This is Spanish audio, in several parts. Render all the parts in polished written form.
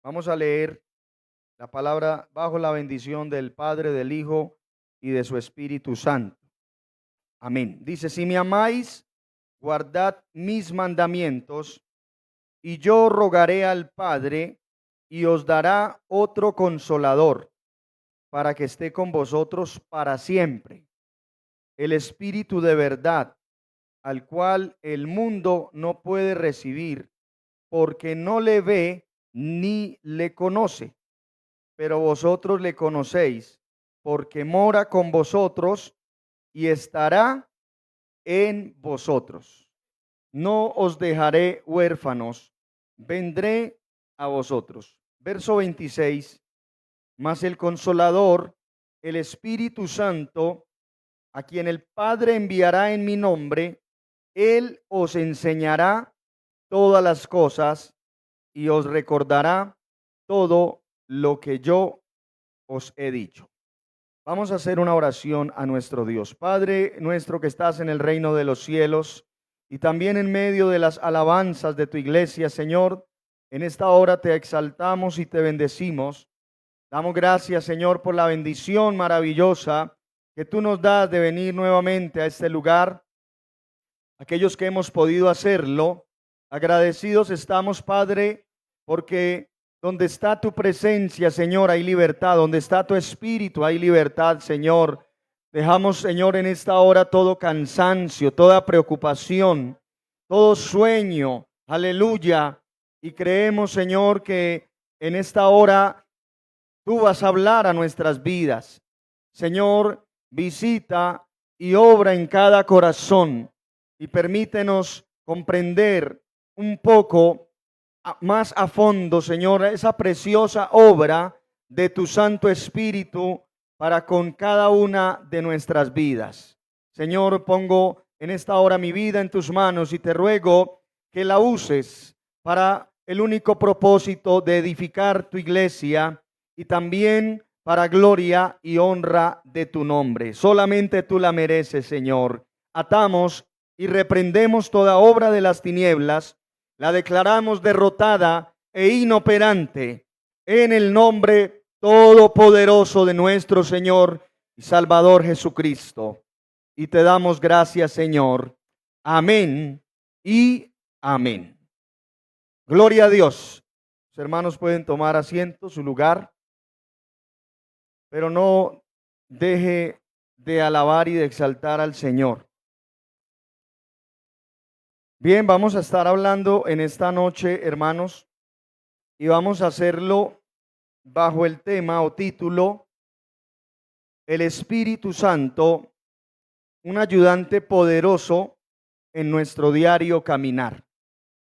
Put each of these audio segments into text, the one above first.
Vamos a leer la palabra bajo la bendición del Padre, del Hijo y de su Espíritu Santo. Amén. Dice, si me amáis, guardad mis mandamientos, y yo rogaré al Padre, y os dará otro consolador, para que esté con vosotros para siempre. El Espíritu de verdad, al cual el mundo no puede recibir, porque no le ve ni le conoce, pero vosotros le conocéis, porque mora con vosotros y estará en vosotros. No os dejaré huérfanos, vendré a vosotros. Verso 26, mas el Consolador, el Espíritu Santo, a quien el Padre enviará en mi nombre, Él os enseñará todas las cosas y os recordará todo lo que yo os he dicho. Vamos a hacer una oración a nuestro Dios. Padre nuestro que estás en el reino de los cielos y también en medio de las alabanzas de tu iglesia, Señor, en esta hora te exaltamos y te bendecimos. Damos gracias, Señor, por la bendición maravillosa que tú nos das de venir nuevamente a este lugar. Aquellos que hemos podido hacerlo, agradecidos estamos, Padre, porque donde está tu presencia, Señor, hay libertad. Donde está tu espíritu, hay libertad, Señor. Dejamos, Señor, en esta hora todo cansancio, toda preocupación, todo sueño. Aleluya. Y creemos, Señor, que en esta hora tú vas a hablar a nuestras vidas. Señor, visita y obra en cada corazón y permítenos comprender un poco más a fondo, Señor, esa preciosa obra de tu Santo Espíritu para con cada una de nuestras vidas. Señor, pongo en esta hora mi vida en tus manos y te ruego que la uses para el único propósito de edificar tu iglesia y también para gloria y honra de tu nombre. Solamente tú la mereces, Señor. Atamos y reprendemos toda obra de las tinieblas, la declaramos derrotada e inoperante en el nombre todopoderoso de nuestro Señor y Salvador Jesucristo. Y te damos gracias, Señor. Amén y amén. Gloria a Dios. Los hermanos pueden tomar asiento, su lugar, pero no deje de alabar y de exaltar al Señor. Bien, vamos a estar hablando en esta noche, hermanos, y vamos a hacerlo bajo el tema o título, el Espíritu Santo, un ayudante poderoso en nuestro diario caminar.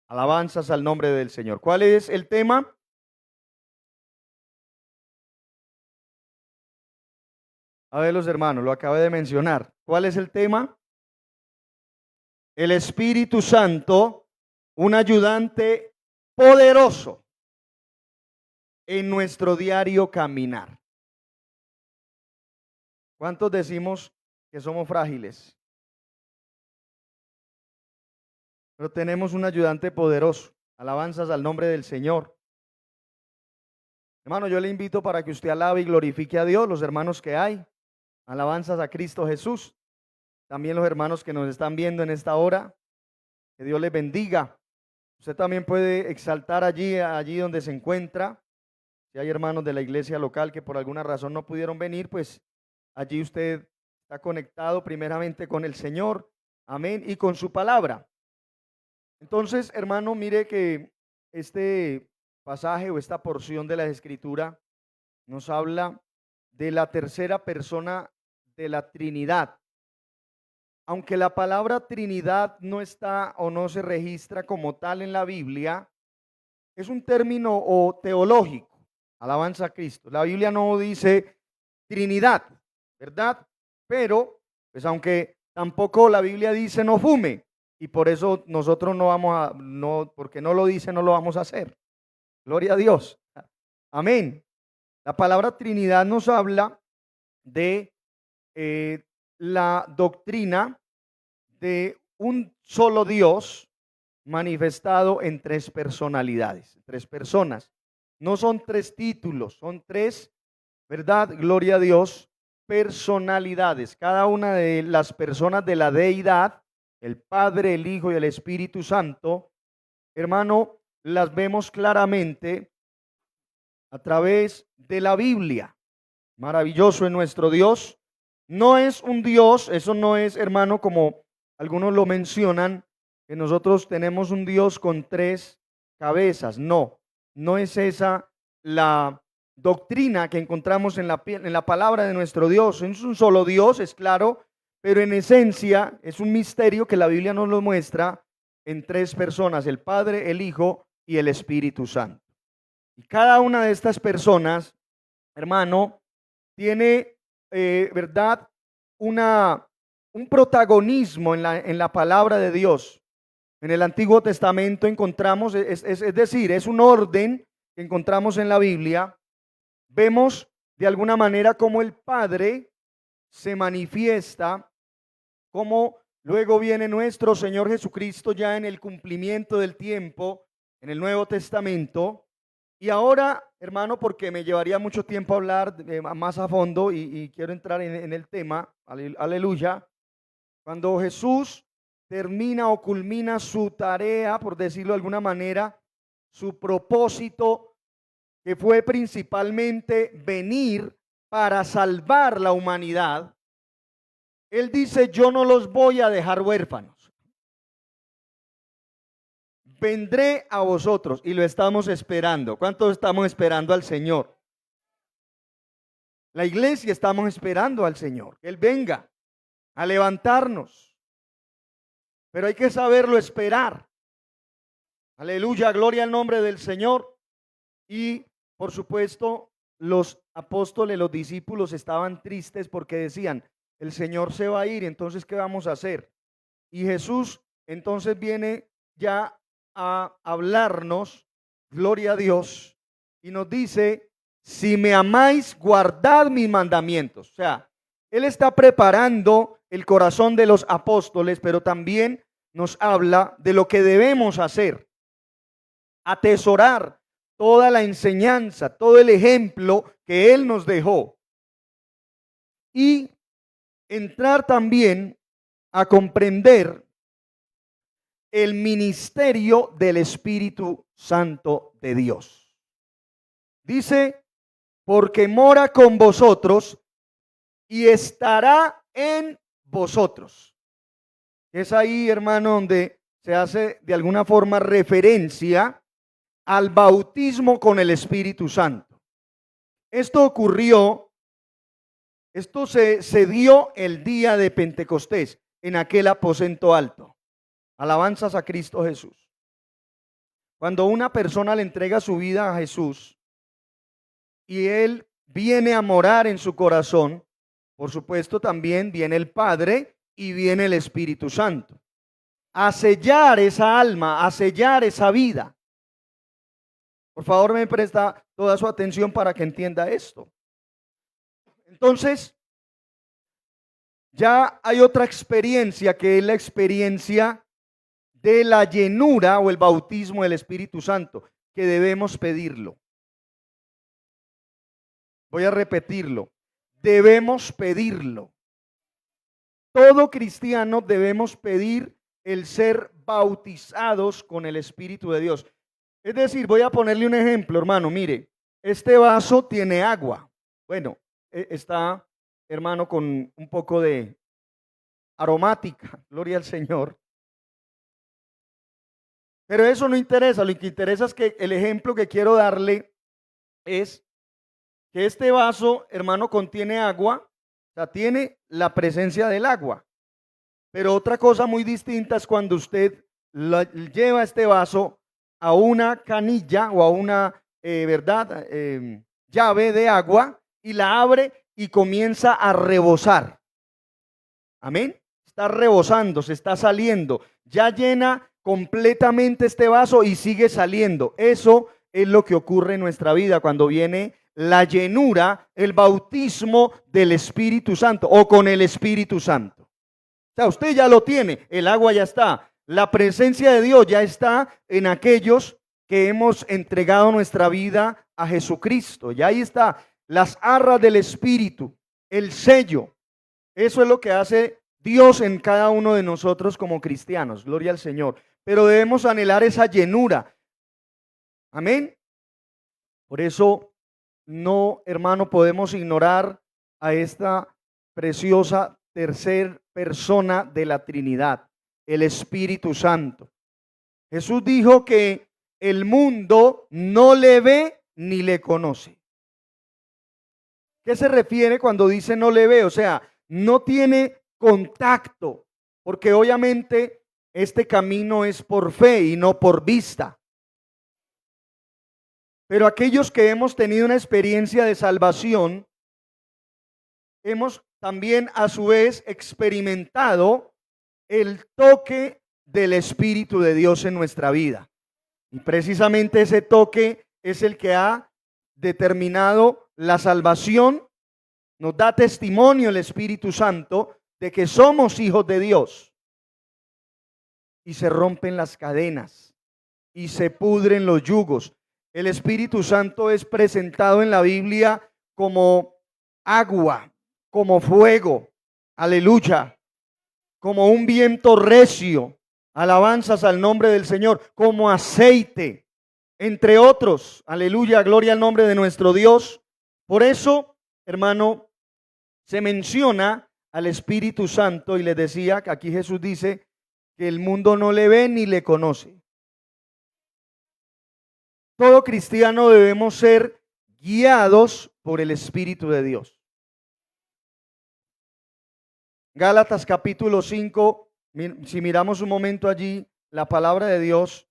Alabanzas al nombre del Señor. ¿Cuál es el tema? A ver, los hermanos, lo acabé de mencionar. ¿Cuál es el tema? El Espíritu Santo, un ayudante poderoso en nuestro diario caminar. ¿Cuántos decimos que somos frágiles? Pero tenemos un ayudante poderoso. Alabanzas al nombre del Señor. Hermano, yo le invito para que usted alabe y glorifique a Dios, los hermanos que hay. Alabanzas a Cristo Jesús. También los hermanos que nos están viendo en esta hora. Que Dios les bendiga. Usted también puede exaltar allí donde se encuentra. Si hay hermanos de la iglesia local que por alguna razón no pudieron venir, pues allí usted está conectado primeramente con el Señor. Amén. Y con su palabra. Entonces, hermano, mire que este pasaje o esta porción de la Escritura nos habla de la tercera persona de la Trinidad. Aunque la palabra Trinidad no está o no se registra como tal en la Biblia, es un término o teológico. Alabanza a Cristo. La Biblia no dice Trinidad, ¿verdad? Pero, pues aunque tampoco la Biblia dice no fume, y por eso nosotros no vamos a, no, porque no lo dice, no lo vamos a hacer. Gloria a Dios. Amén. La palabra Trinidad nos habla de la doctrina de un solo Dios manifestado en tres personalidades, tres personas. No son tres títulos, son tres, ¿verdad? Gloria a Dios, personalidades. Cada una de las personas de la deidad, el Padre, el Hijo y el Espíritu Santo, hermano, las vemos claramente a través de la Biblia. Maravilloso es nuestro Dios. No es un Dios, eso no es, hermano, como algunos lo mencionan, que nosotros tenemos un Dios con tres cabezas. No, no es esa la doctrina que encontramos en la palabra de nuestro Dios. Es un solo Dios, es claro, pero en esencia es un misterio que la Biblia nos lo muestra en tres personas: el Padre, el Hijo y el Espíritu Santo. Y cada una de estas personas, hermano, tiene, ¿verdad? Un protagonismo en la palabra de Dios. En el Antiguo Testamento encontramos, es decir, es un orden que encontramos en la Biblia. Vemos de alguna manera cómo el Padre se manifiesta, cómo luego viene nuestro Señor Jesucristo ya en el cumplimiento del tiempo, en el Nuevo Testamento. Y ahora, hermano, porque me llevaría mucho tiempo hablar más a fondo y quiero entrar en el tema, aleluya, cuando Jesús termina o culmina su tarea, por decirlo de alguna manera, su propósito, que fue principalmente venir para salvar la humanidad, Él dice: yo no los voy a dejar huérfanos. Vendré a vosotros, y lo estamos esperando. ¿Cuántos estamos esperando al Señor? La iglesia estamos esperando al Señor, que Él venga a levantarnos. Pero hay que saberlo esperar. Aleluya, gloria al nombre del Señor. Y por supuesto, los apóstoles, los discípulos estaban tristes porque decían: el Señor se va a ir, entonces ¿qué vamos a hacer? Y Jesús entonces viene ya a hablarnos, gloria a Dios, y nos dice: si me amáis, guardad mis mandamientos. O sea, Él está preparando el corazón de los apóstoles, pero también nos habla de lo que debemos hacer: atesorar toda la enseñanza, todo el ejemplo que Él nos dejó, y entrar también a comprender el ministerio del Espíritu Santo de Dios. Dice: porque mora con vosotros y estará en vosotros. Es ahí, hermano, donde se hace de alguna forma referencia al bautismo con el Espíritu Santo. Esto se dio el día de Pentecostés, en aquel aposento alto. Alabanzas a Cristo Jesús. Cuando una persona le entrega su vida a Jesús y Él viene a morar en su corazón, por supuesto también viene el Padre y viene el Espíritu Santo a sellar esa alma, a sellar esa vida. Por favor, me presta toda su atención para que entienda esto. Entonces, ya hay otra experiencia, que es la experiencia de la llenura o el bautismo del Espíritu Santo, que debemos pedirlo. Voy a repetirlo: debemos pedirlo. Todo cristiano debemos pedir el ser bautizados con el Espíritu de Dios. Es decir, voy a ponerle un ejemplo, hermano. Mire, este vaso tiene agua. Bueno, está, hermano, con un poco de aromática, gloria al Señor. Pero eso no interesa. Lo que interesa es que el ejemplo que quiero darle es que este vaso, hermano, contiene agua, o sea, tiene la presencia del agua. Pero otra cosa muy distinta es cuando usted lleva este vaso a una canilla o a una, llave de agua, y la abre y comienza a rebosar. Amén. Está rebosando, se está saliendo. Ya llena completamente este vaso y sigue saliendo. Eso es lo que ocurre en nuestra vida cuando viene la llenura, el bautismo del Espíritu Santo o con el Espíritu Santo. O sea, usted ya lo tiene, el agua ya está, la presencia de Dios ya está en aquellos que hemos entregado nuestra vida a Jesucristo. Y ahí está, las arras del Espíritu, el sello. Eso es lo que hace Dios en cada uno de nosotros como cristianos. Gloria al Señor. Pero debemos anhelar esa llenura. Amén. Por eso no, hermano, podemos ignorar a esta preciosa tercer persona de la Trinidad, el Espíritu Santo. Jesús dijo que el mundo no le ve ni le conoce. ¿Qué se refiere cuando dice no le ve? O sea, no tiene contacto, porque obviamente este camino es por fe y no por vista. Pero aquellos que hemos tenido una experiencia de salvación, hemos también a su vez experimentado el toque del Espíritu de Dios en nuestra vida. Y precisamente ese toque es el que ha determinado la salvación. Nos da testimonio el Espíritu Santo de que somos hijos de Dios. Y se rompen las cadenas y se pudren los yugos. El Espíritu Santo es presentado en la Biblia como agua, como fuego, aleluya, como un viento recio, alabanzas al nombre del Señor, como aceite, entre otros, aleluya, gloria al nombre de nuestro Dios. Por eso, hermano, se menciona al Espíritu Santo y les decía que aquí Jesús dice que el mundo no le ve ni le conoce. Todo cristiano debemos ser guiados por el Espíritu de Dios. Gálatas capítulo 5, si miramos un momento allí, la palabra de Dios,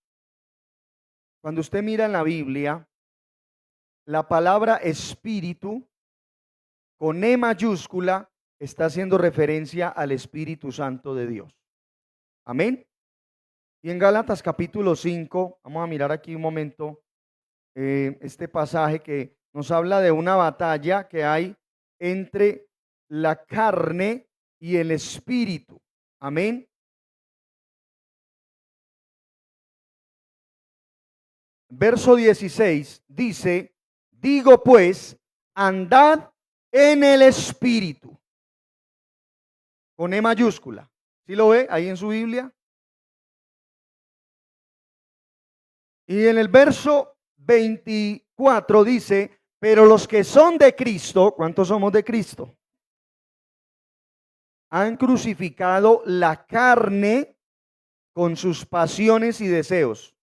cuando usted mira en la Biblia, la palabra espíritu con E mayúscula está haciendo referencia al Espíritu Santo de Dios. Amén. Y en Gálatas capítulo 5, vamos a mirar aquí un momento este pasaje que nos habla de una batalla que hay entre la carne y el espíritu. Amén. Verso 16 dice, digo pues, andad en el espíritu. Con E mayúscula. ¿Sí lo ve ahí en su Biblia? Y en el verso 24 dice, pero los que son de Cristo, ¿cuántos somos de Cristo? Han crucificado la carne con sus pasiones y deseos.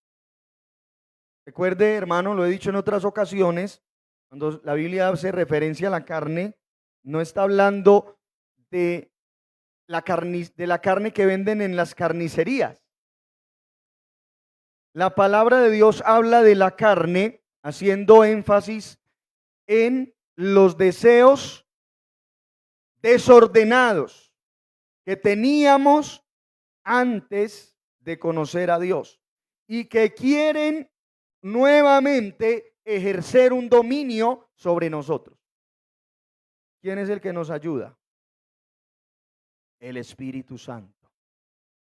Recuerde, hermano, lo he dicho en otras ocasiones, cuando la Biblia hace referencia a la carne, no está hablando de la carne que venden en las carnicerías. La palabra de Dios habla de la carne, haciendo énfasis en los deseos desordenados que teníamos antes de conocer a Dios y que quieren nuevamente ejercer un dominio sobre nosotros. ¿Quién es el que nos ayuda? El Espíritu Santo.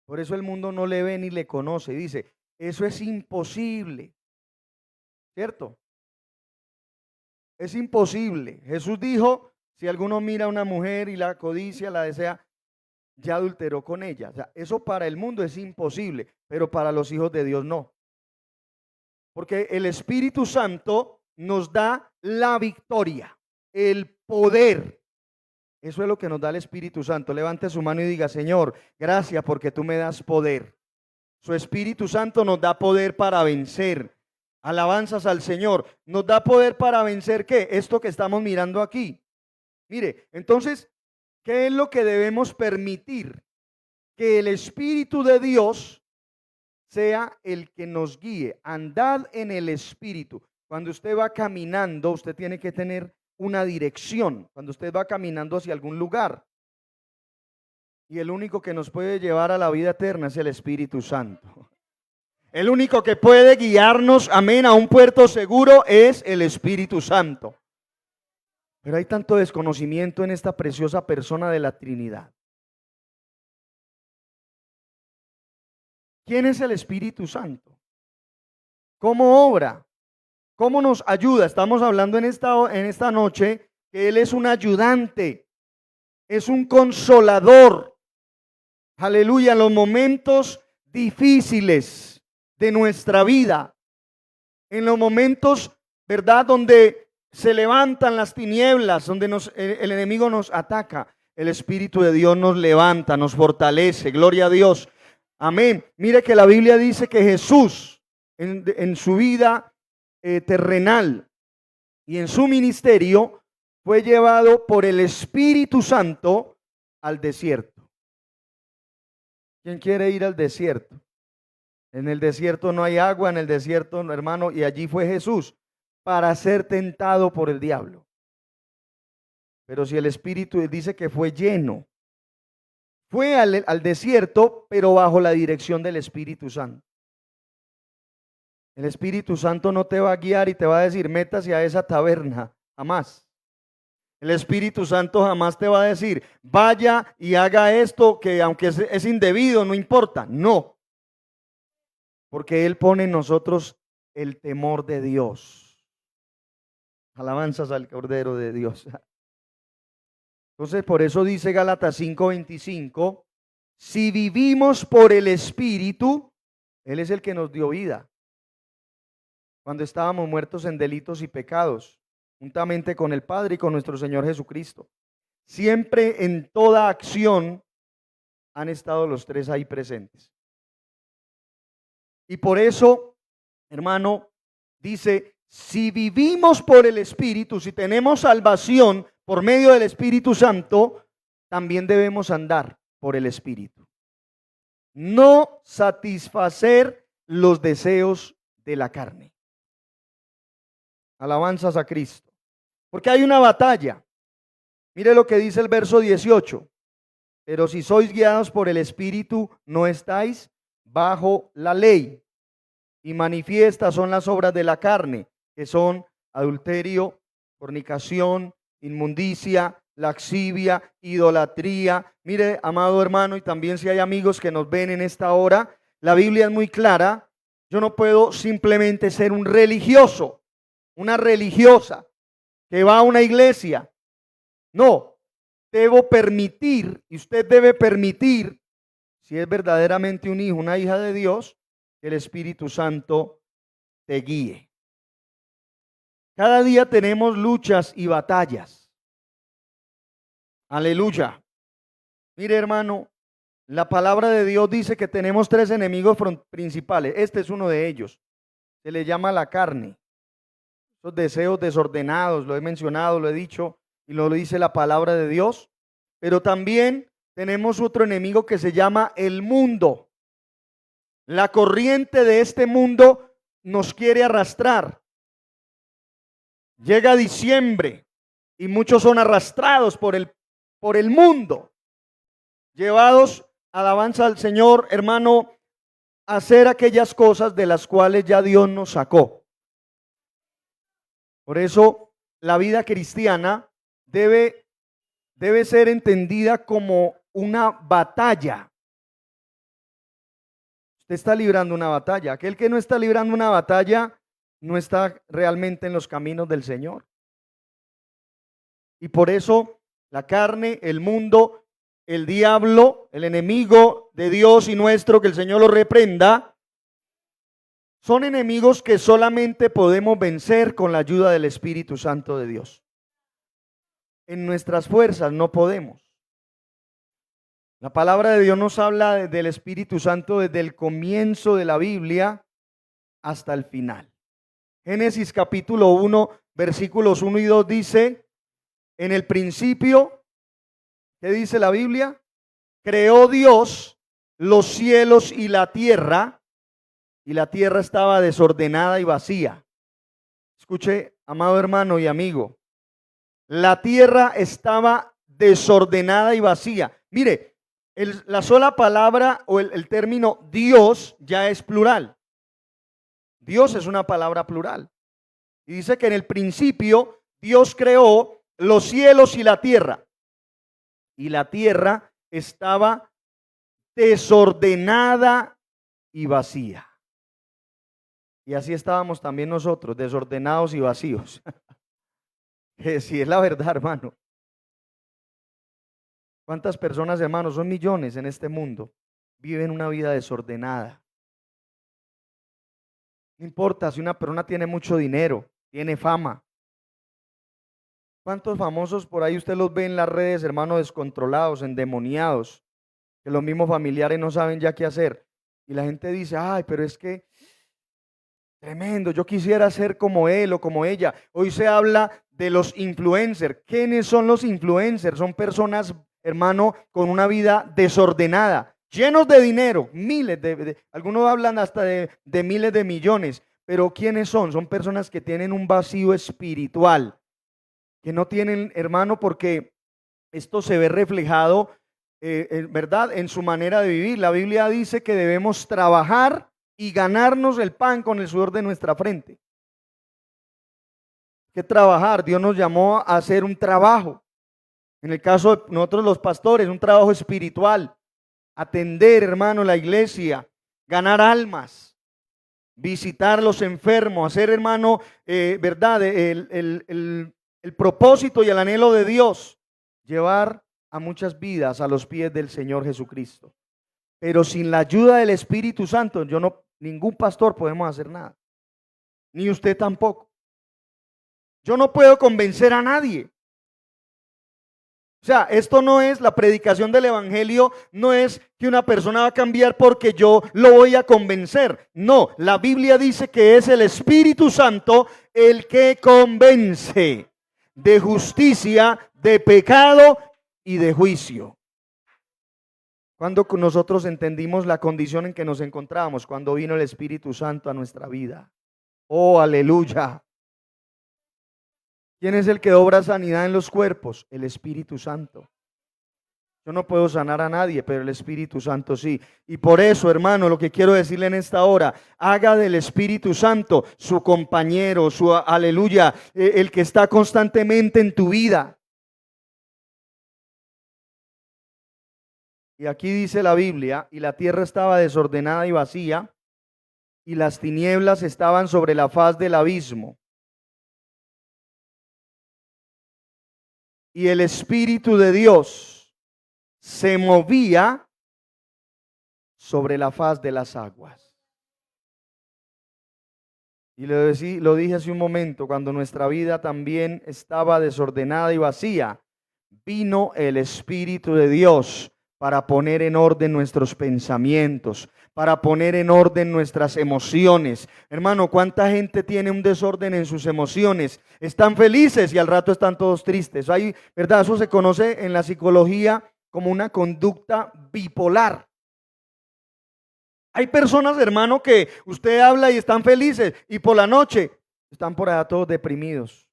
Por eso el mundo no le ve ni le conoce. Dice, eso es imposible. ¿Cierto? Es imposible. Jesús dijo, si alguno mira a una mujer y la codicia, la desea, ya adulteró con ella. O sea, eso para el mundo es imposible, pero para los hijos de Dios no. Porque el Espíritu Santo nos da la victoria, el poder. Eso es lo que nos da el Espíritu Santo. Levante su mano y diga, Señor, gracias porque tú me das poder. Su Espíritu Santo nos da poder para vencer. Alabanzas al Señor. Nos da poder para vencer, ¿qué? Esto que estamos mirando aquí. Mire, entonces, ¿qué es lo que debemos permitir? Que el Espíritu de Dios sea el que nos guíe. Andad en el Espíritu. Cuando usted va caminando, usted tiene que tener una dirección. Cuando usted va caminando hacia algún lugar. Y el único que nos puede llevar a la vida eterna es el Espíritu Santo. El único que puede guiarnos, amén, a un puerto seguro es el Espíritu Santo. Pero hay tanto desconocimiento en esta preciosa persona de la Trinidad. ¿Quién es el Espíritu Santo? ¿Cómo obra? ¿Cómo nos ayuda? Estamos hablando en esta noche que Él es un ayudante, es un consolador. Aleluya, en los momentos difíciles de nuestra vida, en los momentos, ¿verdad?, donde se levantan las tinieblas, donde el enemigo nos ataca, el Espíritu de Dios nos levanta, nos fortalece. Gloria a Dios. Amén. Mire que la Biblia dice que Jesús en su vida terrenal y en su ministerio fue llevado por el Espíritu Santo al desierto. ¿Quién quiere ir al desierto? En el desierto no hay agua, en el desierto, hermano, y allí fue Jesús para ser tentado por el diablo. Pero si el Espíritu dice que fue lleno, fue al desierto, pero bajo la dirección del Espíritu Santo. El Espíritu Santo no te va a guiar y te va a decir, métase a esa taberna, jamás. El Espíritu Santo jamás te va a decir, vaya y haga esto que aunque es indebido, no importa. No, porque Él pone en nosotros el temor de Dios. Alabanzas al Cordero de Dios. Entonces, por eso dice Gálatas 5:25, si vivimos por el Espíritu, Él es el que nos dio vida. Cuando estábamos muertos en delitos y pecados, juntamente con el Padre y con nuestro Señor Jesucristo. Siempre en toda acción han estado los tres ahí presentes. Y por eso, hermano, dice, si vivimos por el Espíritu, si tenemos salvación por medio del Espíritu Santo, también debemos andar por el Espíritu. No satisfacer los deseos de la carne. Alabanzas a Cristo. Porque hay una batalla. Mire lo que dice el verso 18. Pero si sois guiados por el Espíritu, no estáis bajo la ley. Y manifiestas son las obras de la carne, que son adulterio, fornicación, inmundicia, laxivia, idolatría. Mire, amado hermano, y también si hay amigos que nos ven en esta hora, la Biblia es muy clara. Yo no puedo simplemente ser un religioso, una religiosa que va a una iglesia. No, debo permitir, y usted debe permitir, si es verdaderamente un hijo, una hija de Dios, que el Espíritu Santo te guíe. Cada día tenemos luchas y batallas. Aleluya. Mire, hermano, la palabra de Dios dice que tenemos tres enemigos principales. Este es uno de ellos. Se le llama la carne. Esos deseos desordenados, lo he mencionado, lo he dicho, y lo dice la palabra de Dios. Pero también tenemos otro enemigo que se llama el mundo. La corriente de este mundo nos quiere arrastrar. Llega diciembre y muchos son arrastrados por el mundo, llevados, alabanza al Señor, hermano, a hacer aquellas cosas de las cuales ya Dios nos sacó. Por eso la vida cristiana debe ser entendida como una batalla. Usted está librando una batalla. Aquel que no está librando una batalla no está realmente en los caminos del Señor. Y por eso la carne, el mundo, el diablo, el enemigo de Dios y nuestro, que el Señor lo reprenda, son enemigos que solamente podemos vencer con la ayuda del Espíritu Santo de Dios. En nuestras fuerzas no podemos. La palabra de Dios nos habla del Espíritu Santo desde el comienzo de la Biblia hasta el final. Génesis capítulo 1, versículos 1 y 2 dice, en el principio, ¿qué dice la Biblia? Creó Dios los cielos y la tierra estaba desordenada y vacía. Escuche, amado hermano y amigo, la tierra estaba desordenada y vacía. Mire, la sola palabra o el término Dios ya es plural. Dios es una palabra plural. Y dice que en el principio Dios creó los cielos y la tierra. Y la tierra estaba desordenada y vacía. Y así estábamos también nosotros, desordenados y vacíos. Que sí es la verdad, hermano. ¿Cuántas personas, hermanos? Son millones en este mundo. Viven una vida desordenada. No importa si una persona tiene mucho dinero, tiene fama. ¿Cuántos famosos por ahí usted los ve en las redes, hermanos, descontrolados, endemoniados, que los mismos familiares no saben ya qué hacer? Y la gente dice, ay, pero es que tremendo, yo quisiera ser como él o como ella. Hoy se habla de los influencers. ¿Quiénes son los influencers? Son personas, hermano, con una vida desordenada, llenos de dinero, miles algunos hablan hasta de miles de millones. Pero ¿quiénes son? Son personas que tienen un vacío espiritual, que no tienen, hermano, porque esto se ve reflejado, ¿verdad?, en su manera de vivir. La Biblia dice que debemos trabajar y ganarnos el pan con el sudor de nuestra frente. Que trabajar, Dios nos llamó a hacer un trabajo. En el caso de nosotros los pastores, un trabajo espiritual. Atender, hermano, la iglesia, ganar almas, visitar los enfermos, hacer, hermano, ¿verdad?, el propósito y el anhelo de Dios, llevar a muchas vidas a los pies del Señor Jesucristo. Pero sin la ayuda del Espíritu Santo, ningún pastor podemos hacer nada. Ni usted tampoco. Yo no puedo convencer a nadie. O sea, esto no es la predicación del evangelio, no es que una persona va a cambiar porque yo lo voy a convencer. No, la Biblia dice que es el Espíritu Santo el que convence de justicia, de pecado y de juicio. Cuando nosotros entendimos la condición en que nos encontrábamos, cuando vino el Espíritu Santo a nuestra vida. Oh, aleluya. ¿Quién es el que obra sanidad en los cuerpos? El Espíritu Santo. Yo no puedo sanar a nadie, pero el Espíritu Santo sí. Y por eso, hermano, lo que quiero decirle en esta hora, haga del Espíritu Santo su compañero, su aleluya, el que está constantemente en tu vida. Y aquí dice la Biblia, y la tierra estaba desordenada y vacía, y las tinieblas estaban sobre la faz del abismo. Y el Espíritu de Dios se movía sobre la faz de las aguas. Y lo dije hace un momento, cuando nuestra vida también estaba desordenada y vacía, vino el Espíritu de Dios para poner en orden nuestros pensamientos, para poner en orden nuestras emociones. Hermano, ¿cuánta gente tiene un desorden en sus emociones? Están felices y al rato están todos tristes. ¿Verdad? Eso se conoce en la psicología como una conducta bipolar. Hay personas, hermano, que usted habla y están felices y por la noche están por allá todos deprimidos.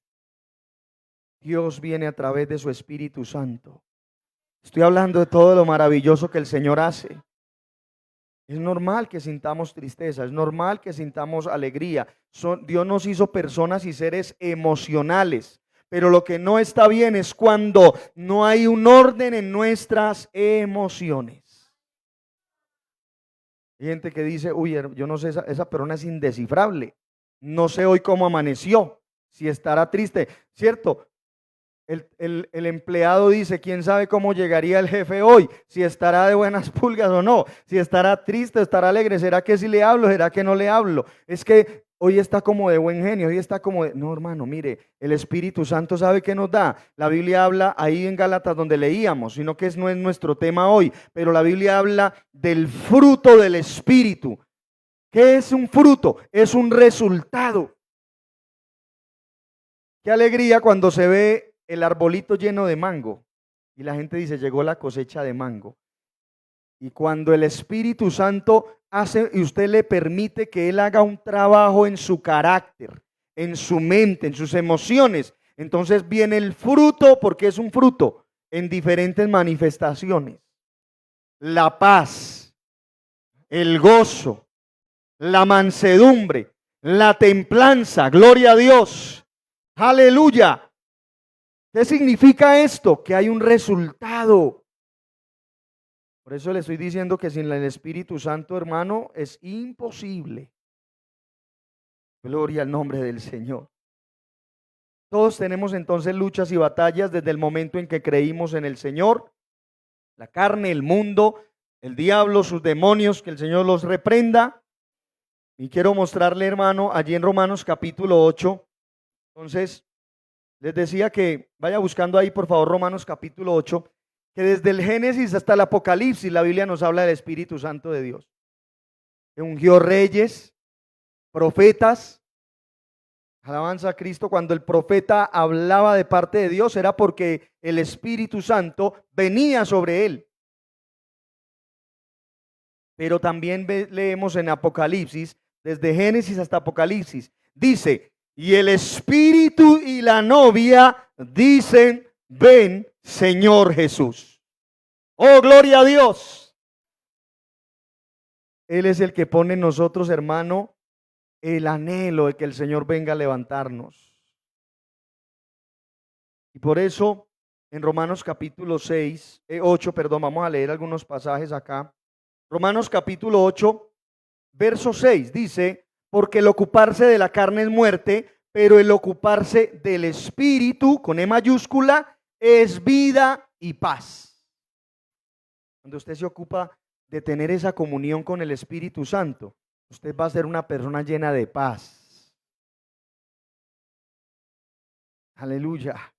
Dios viene a través de su Espíritu Santo. Estoy hablando de todo lo maravilloso que el Señor hace. Es normal que sintamos tristeza, es normal que sintamos alegría. Dios nos hizo personas y seres emocionales, pero lo que no está bien es cuando no hay un orden en nuestras emociones. Hay gente que dice, uy, yo no sé, esa persona es indescifrable. No sé hoy cómo amaneció, si estará triste, ¿cierto? El empleado dice, quién sabe cómo llegaría el jefe hoy, si estará de buenas pulgas o no, si estará triste, estará alegre, será que sí le hablo, será que no le hablo. Es que hoy está como de buen genio, hoy está como de... No, hermano, mire, el Espíritu Santo sabe qué nos da. La Biblia habla ahí en Gálatas donde leíamos, sino que no es nuestro tema hoy, pero la Biblia habla del fruto del Espíritu. ¿Qué es un fruto? Es un resultado. Qué alegría cuando se ve el arbolito lleno de mango y la gente dice, llegó la cosecha de mango. Y cuando el Espíritu Santo hace y usted le permite que Él haga un trabajo en su carácter, en su mente, en sus emociones, entonces viene el fruto, porque es un fruto en diferentes manifestaciones. La paz, el gozo, la mansedumbre, la templanza, gloria a Dios, aleluya. ¿Qué significa esto? Que hay un resultado. Por eso le estoy diciendo que sin el Espíritu Santo, hermano, es imposible. Gloria al nombre del Señor. Todos tenemos entonces luchas y batallas desde el momento en que creímos en el Señor. La carne, el mundo, el diablo, sus demonios, que el Señor los reprenda. Y quiero mostrarle, hermano, allí en Romanos capítulo 8. Entonces, les decía que vaya buscando ahí, por favor, Romanos capítulo 8, que desde el Génesis hasta el Apocalipsis la Biblia nos habla del Espíritu Santo de Dios. Que ungió reyes, profetas. Alabanza a Cristo. Cuando el profeta hablaba de parte de Dios era porque el Espíritu Santo venía sobre él. Pero también leemos en Apocalipsis, desde Génesis hasta Apocalipsis, dice, y el Espíritu y la novia dicen, ven, Señor Jesús. Oh, gloria a Dios. Él es el que pone en nosotros, hermano, el anhelo de que el Señor venga a levantarnos. Y por eso, en Romanos capítulo 8, vamos a leer algunos pasajes acá. Romanos capítulo 8, verso 6 dice, porque el ocuparse de la carne es muerte, pero el ocuparse del Espíritu, con E mayúscula, es vida y paz. Cuando usted se ocupa de tener esa comunión con el Espíritu Santo, usted va a ser una persona llena de paz. Aleluya.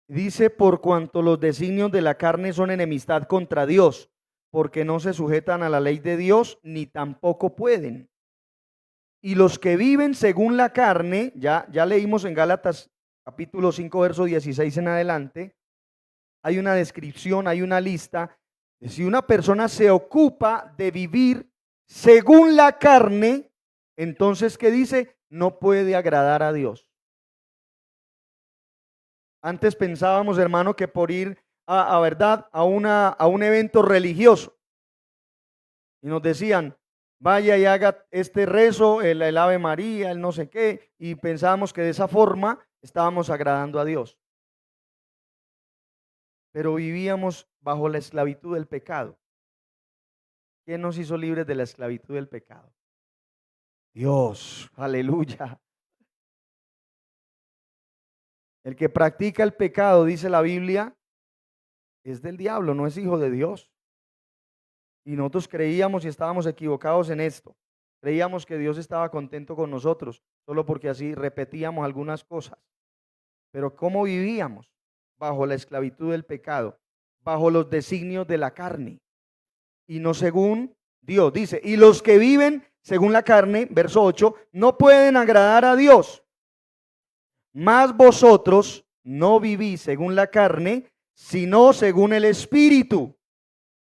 Dice, por cuanto los designios de la carne son enemistad contra Dios, porque no se sujetan a la ley de Dios, ni tampoco pueden. Y los que viven según la carne, ya leímos en Gálatas capítulo 5, verso 16 en adelante, hay una descripción, hay una lista, de si una persona se ocupa de vivir según la carne, entonces, ¿qué dice? No puede agradar a Dios. Antes pensábamos, hermano, que por ir a verdad a un evento religioso y nos decían, vaya y haga este rezo, el Ave María, el no sé qué, y pensábamos que de esa forma estábamos agradando a Dios. Pero vivíamos bajo la esclavitud del pecado. ¿Quién nos hizo libres de la esclavitud del pecado? Dios, aleluya. El que practica el pecado, dice la Biblia, es del diablo, no es hijo de Dios. Y nosotros creíamos y estábamos equivocados en esto. Creíamos que Dios estaba contento con nosotros, solo porque así repetíamos algunas cosas. Pero ¿cómo vivíamos? Bajo la esclavitud del pecado, bajo los designios de la carne. Y no según Dios. Dice, y los que viven según la carne, verso 8, no pueden agradar a Dios. Mas vosotros no vivís según la carne, sino según el Espíritu.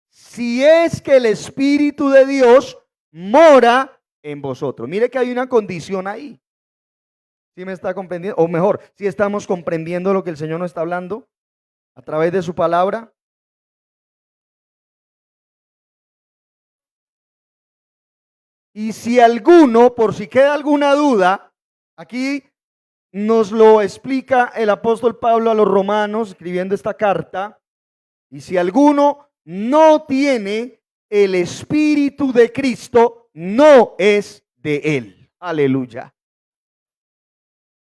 Si es que el Espíritu de Dios mora en vosotros. Mire que hay una condición ahí. ¿Sí me está comprendiendo? O mejor, si estamos comprendiendo lo que el Señor nos está hablando a través de su palabra. Y si alguno, por si queda alguna duda, aquí nos lo explica el apóstol Pablo a los romanos escribiendo esta carta. Y si alguno no tiene el Espíritu de Cristo, no es de él. Aleluya.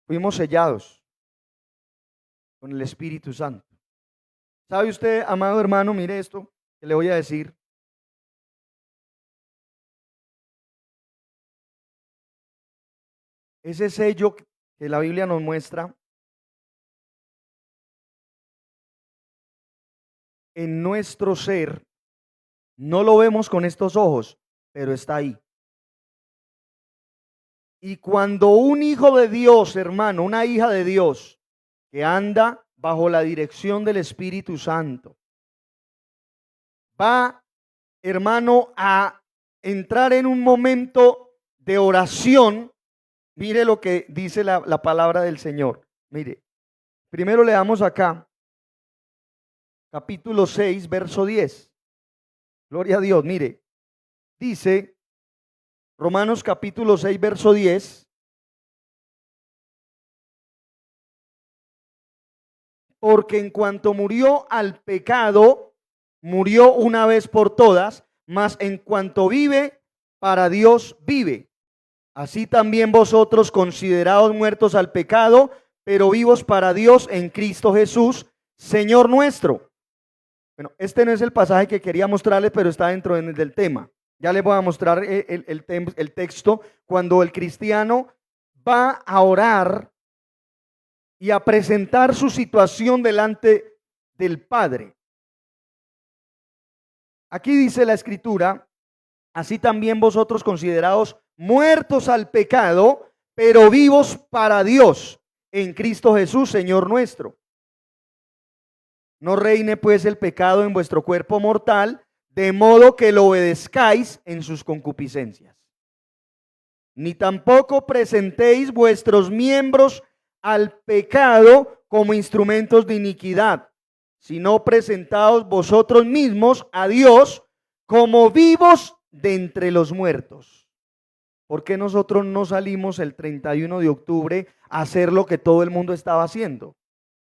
Fuimos sellados con el Espíritu Santo. ¿Sabe usted, amado hermano? Mire esto que le voy a decir. Ese sello que la Biblia nos muestra en nuestro ser, no lo vemos con estos ojos, pero está ahí. Y cuando un hijo de Dios, hermano, una hija de Dios, que anda bajo la dirección del Espíritu Santo, va, hermano, a entrar en un momento de oración. Mire lo que dice la palabra del Señor. Mire, primero le damos acá, capítulo 6, verso 10. Gloria a Dios, mire. Dice, Romanos capítulo 6, verso 10. Porque en cuanto murió al pecado, murió una vez por todas, mas en cuanto vive, para Dios vive. Así también vosotros, considerados muertos al pecado, pero vivos para Dios en Cristo Jesús, Señor nuestro. Bueno, este no es el pasaje que quería mostrarles, pero está dentro del tema. Ya les voy a mostrar el texto cuando el cristiano va a orar y a presentar su situación delante del Padre. Aquí dice la Escritura: así también vosotros, considerados muertos al pecado, pero vivos para Dios en Cristo Jesús, Señor nuestro. No reine pues el pecado en vuestro cuerpo mortal, de modo que lo obedezcáis en sus concupiscencias. Ni tampoco presentéis vuestros miembros al pecado como instrumentos de iniquidad, sino presentaos vosotros mismos a Dios como vivos de entre los muertos. ¿Por qué nosotros no salimos el 31 de octubre a hacer lo que todo el mundo estaba haciendo?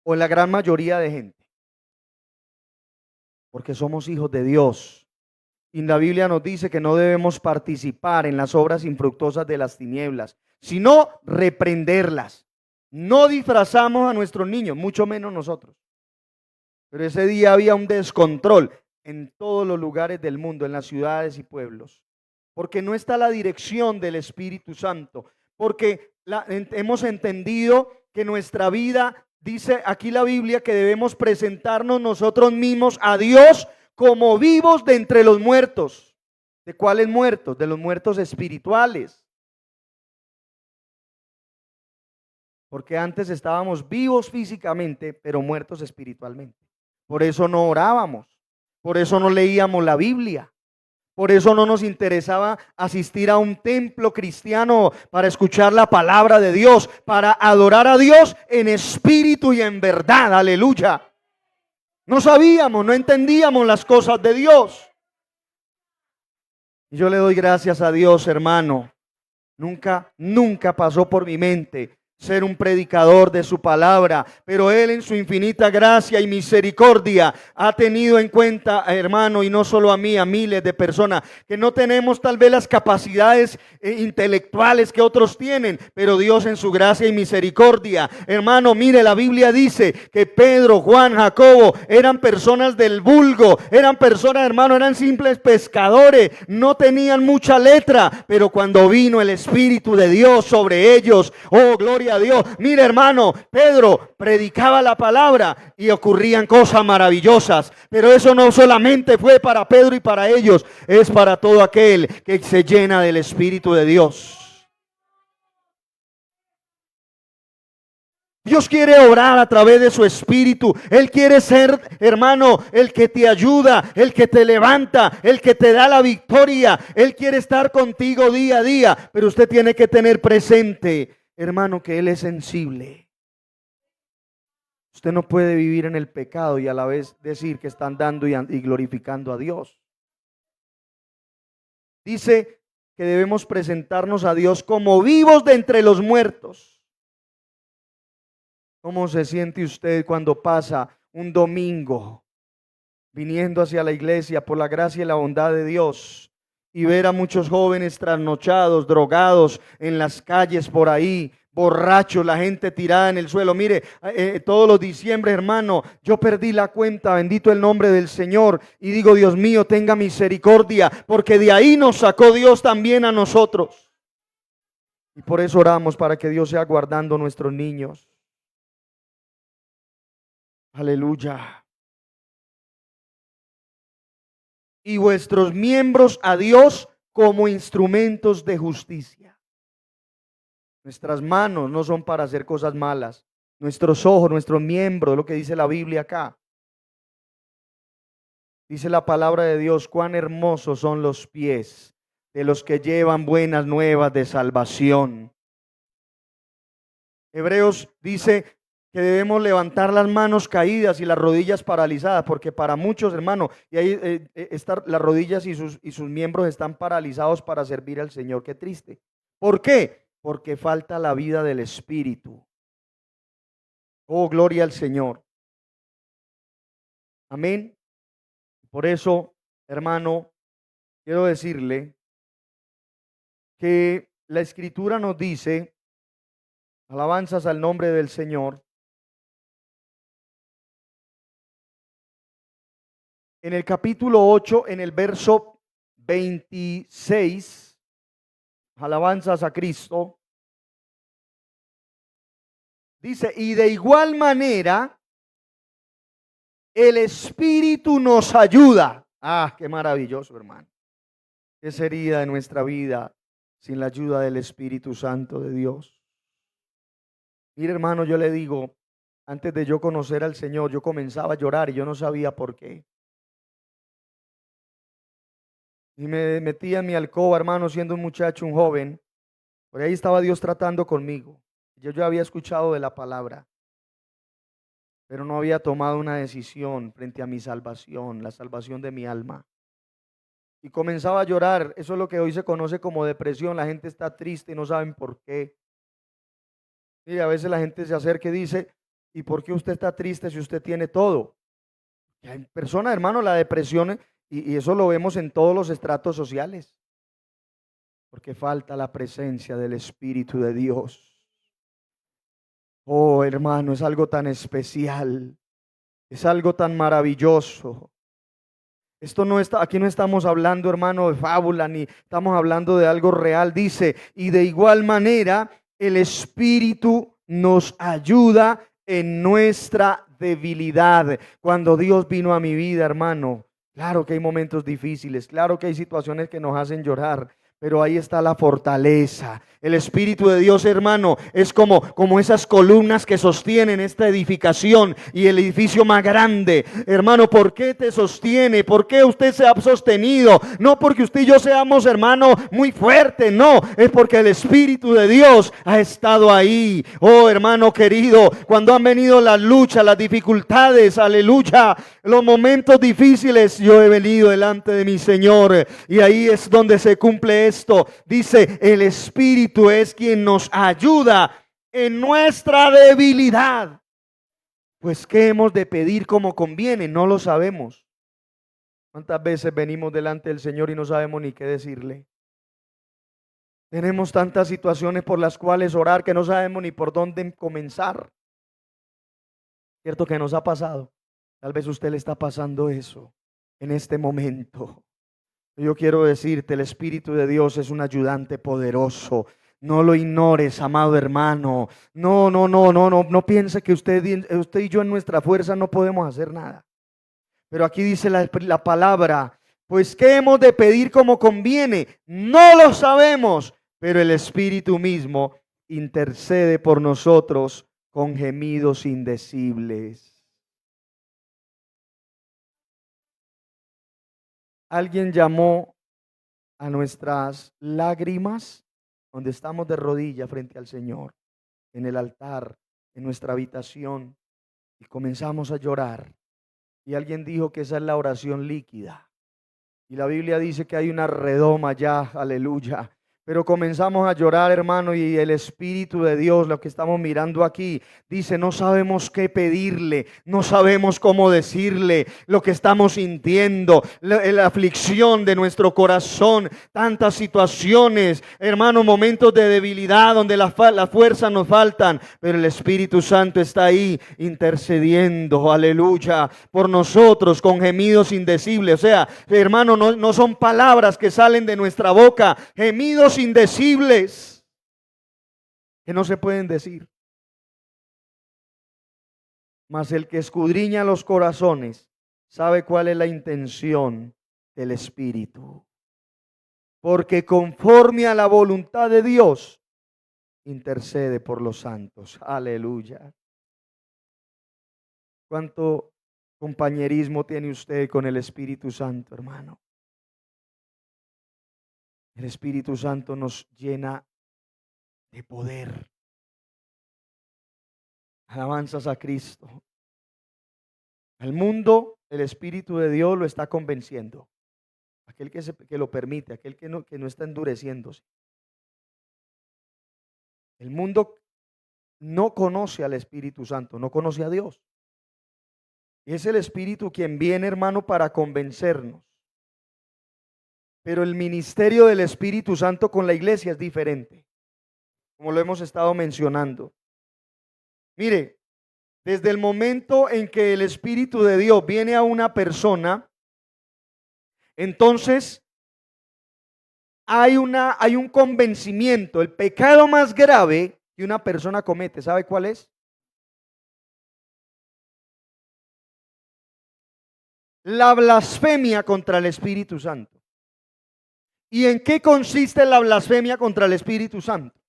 O la gran mayoría de gente. Porque somos hijos de Dios. Y la Biblia nos dice que no debemos participar en las obras infructuosas de las tinieblas, sino reprenderlas. No disfrazamos a nuestros niños, mucho menos nosotros. Pero ese día había un descontrol en todos los lugares del mundo, en las ciudades y pueblos. Porque no está la dirección del Espíritu Santo. Porque hemos entendido que nuestra vida, dice aquí la Biblia, que debemos presentarnos nosotros mismos a Dios como vivos de entre los muertos. ¿De cuáles muertos? De los muertos espirituales. Porque antes estábamos vivos físicamente, pero muertos espiritualmente. Por eso no orábamos, por eso no leíamos la Biblia, por eso no nos interesaba asistir a un templo cristiano para escuchar la palabra de Dios, para adorar a Dios en espíritu y en verdad. Aleluya. No sabíamos, no entendíamos las cosas de Dios. Y yo le doy gracias a Dios, hermano. Nunca pasó por mi mente ser un predicador de su palabra, pero Él en su infinita gracia y misericordia ha tenido en cuenta, hermano, y no solo a mí, a miles de personas que no tenemos tal vez las capacidades intelectuales que otros tienen, pero Dios en su gracia y misericordia, hermano, mire, la Biblia dice que Pedro, Juan, Jacobo eran personas del vulgo, eran personas, hermano, eran simples pescadores, no tenían mucha letra, pero cuando vino el Espíritu de Dios sobre ellos, oh, gloria a Dios. Mire, hermano, Pedro predicaba la palabra y ocurrían cosas maravillosas, pero eso no solamente fue para Pedro y para ellos, es para todo aquel que se llena del Espíritu de Dios. Dios quiere obrar a través de su Espíritu. Él quiere ser, hermano, el que te ayuda, el que te levanta, el que te da la victoria. Él quiere estar contigo día a día, pero usted tiene que tener presente, hermano, que Él es sensible. Usted no puede vivir en el pecado y a la vez decir que están dando y glorificando a Dios. Dice que debemos presentarnos a Dios como vivos de entre los muertos. ¿Cómo se siente usted cuando pasa un domingo viniendo hacia la iglesia por la gracia y la bondad de Dios y ver a muchos jóvenes trasnochados, drogados en las calles por ahí, borrachos, la gente tirada en el suelo? Mire, todos los diciembre, hermano, yo perdí la cuenta, bendito el nombre del Señor, y digo, Dios mío, tenga misericordia, porque de ahí nos sacó Dios también a nosotros. Y por eso oramos para que Dios sea guardando nuestros niños. Aleluya. Y vuestros miembros a Dios como instrumentos de justicia. Nuestras manos no son para hacer cosas malas. Nuestros ojos, nuestros miembros, lo que dice la Biblia acá. Dice la palabra de Dios, cuán hermosos son los pies de los que llevan buenas nuevas de salvación. Hebreos dice que debemos levantar las manos caídas y las rodillas paralizadas, porque para muchos, hermanos, y ahí las rodillas y sus miembros están paralizados para servir al Señor. Qué triste. ¿Por qué? Porque falta la vida del Espíritu. Oh, gloria al Señor. Amén. Por eso, hermano, quiero decirle que la Escritura nos dice, alabanzas al nombre del Señor, en el capítulo 8, en el verso 26, alabanzas a Cristo, dice, y de igual manera el Espíritu nos ayuda. Ah, qué maravilloso, hermano. ¿Qué sería de nuestra vida sin la ayuda del Espíritu Santo de Dios? Mire, hermano, yo le digo, antes de yo conocer al Señor, yo comenzaba a llorar y yo no sabía por qué. Y me metía en mi alcoba, hermano, siendo un muchacho, un joven. Por ahí estaba Dios tratando conmigo. Yo ya había escuchado de la palabra, pero no había tomado una decisión frente a mi salvación, la salvación de mi alma. Y comenzaba a llorar. Eso es lo que hoy se conoce como depresión. La gente está triste y no saben por qué. Mire, a veces la gente se acerca y dice, ¿y por qué usted está triste si usted tiene todo? Y hay personas, hermano, la depresión, y eso lo vemos en todos los estratos sociales, porque falta la presencia del Espíritu de Dios. Oh, hermano, es algo tan especial, es algo tan maravilloso. Esto no está, aquí no estamos hablando, hermano, de fábula, ni estamos hablando de algo real. Dice, y de igual manera el Espíritu nos ayuda en nuestra debilidad. Cuando Dios vino a mi vida, hermano, claro que hay momentos difíciles, claro que hay situaciones que nos hacen llorar, pero ahí está la fortaleza. El Espíritu de Dios, hermano, es como esas columnas que sostienen esta edificación y el edificio más grande. Hermano, ¿por qué te sostiene? ¿Por qué usted se ha sostenido? No porque usted y yo seamos, hermano, muy fuertes, no. Es porque el Espíritu de Dios ha estado ahí. Oh, hermano querido, cuando han venido las luchas, las dificultades, aleluya, los momentos difíciles, yo he venido delante de mi Señor. Y ahí es donde se cumple esto. Dice, el Espíritu es quien nos ayuda en nuestra debilidad. Pues ¿qué hemos de pedir como conviene? No lo sabemos. ¿Cuántas veces venimos delante del Señor y no sabemos ni qué decirle? Tenemos tantas situaciones por las cuales orar que no sabemos ni por dónde comenzar. ¿Cierto que nos ha pasado? Tal vez usted le está pasando eso en este momento. Yo quiero decirte, el Espíritu de Dios es un ayudante poderoso. No lo ignores, amado hermano. No piense que usted y yo en nuestra fuerza no podemos hacer nada. Pero aquí dice la palabra, pues ¿qué hemos de pedir como conviene? No lo sabemos, pero el Espíritu mismo intercede por nosotros con gemidos indecibles. Alguien llamó a nuestras lágrimas donde estamos de rodillas frente al Señor, en el altar, en nuestra habitación, y comenzamos a llorar. Y alguien dijo que esa es la oración líquida. Y la Biblia dice que hay una redoma ya, aleluya. Pero comenzamos a llorar, hermano, y el Espíritu de Dios, lo que estamos mirando aquí, dice, no sabemos qué pedirle, no sabemos cómo decirle lo que estamos sintiendo, la aflicción de nuestro corazón, tantas situaciones, hermano, momentos de debilidad donde las fuerzas nos faltan, pero el Espíritu Santo está ahí intercediendo, aleluya, por nosotros con gemidos indecibles. O sea, hermano, no son palabras que salen de nuestra boca, gemidos indecibles que no se pueden decir. Mas el que escudriña los corazones sabe cuál es la intención del Espíritu. Porque conforme a la voluntad de Dios, intercede por los santos. Aleluya. ¿Cuánto compañerismo tiene usted con el Espíritu Santo, hermano? El Espíritu Santo nos llena de poder. Alabanzas a Cristo. Al mundo, el Espíritu de Dios lo está convenciendo. Aquel que lo permite, aquel que no está endureciéndose. El mundo no conoce al Espíritu Santo, no conoce a Dios. Y es el Espíritu quien viene, hermano, para convencernos. pero el ministerio del Espíritu Santo con la iglesia es diferente, como lo hemos estado mencionando. Mire, desde el momento en que el Espíritu de Dios viene a una persona, entonces hay un convencimiento. El pecado más grave que una persona comete, ¿sabe cuál es? La blasfemia contra el Espíritu Santo. ¿Y en qué consiste la blasfemia contra el Espíritu Santo?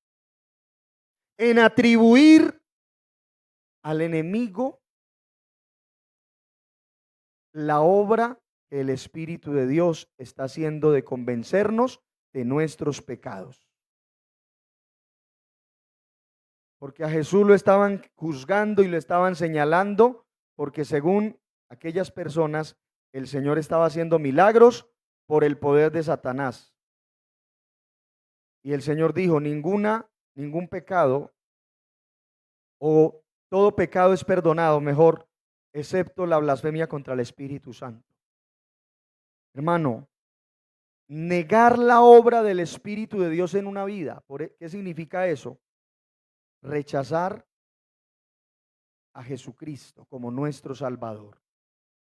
En atribuir al enemigo la obra que el Espíritu de Dios está haciendo de convencernos de nuestros pecados. Porque a Jesús lo estaban juzgando y lo estaban señalando, porque según aquellas personas, el Señor estaba haciendo milagros por el poder de Satanás. Y el Señor dijo, ningún pecado o todo pecado es perdonado, mejor, excepto la blasfemia contra el Espíritu Santo. Hermano, negar la obra del Espíritu de Dios en una vida, ¿qué significa eso? Rechazar a Jesucristo como nuestro Salvador.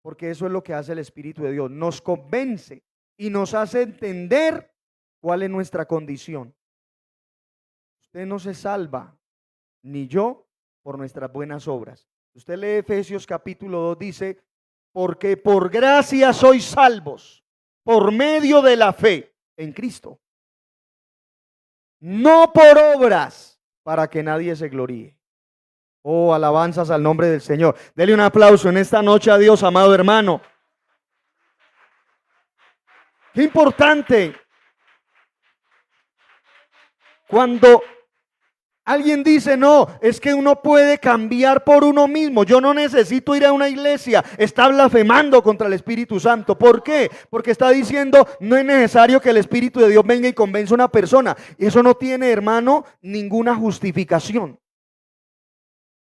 Porque eso es lo que hace el Espíritu de Dios. Nos convence y nos hace entender cuál es nuestra condición. Usted no se salva, ni yo, por nuestras buenas obras. Usted lee Efesios capítulo 2, dice, porque por gracia sois salvos, por medio de la fe en Cristo. No por obras, para que nadie se gloríe. Oh, alabanzas al nombre del Señor. Dele un aplauso en esta noche a Dios, amado hermano. Qué importante. Cuando alguien dice, no, es que uno puede cambiar por uno mismo. Yo no necesito ir a una iglesia. Está blasfemando contra el Espíritu Santo. ¿Por qué? Porque está diciendo, no es necesario que el Espíritu de Dios venga y convenza a una persona. Eso no tiene, hermano, ninguna justificación.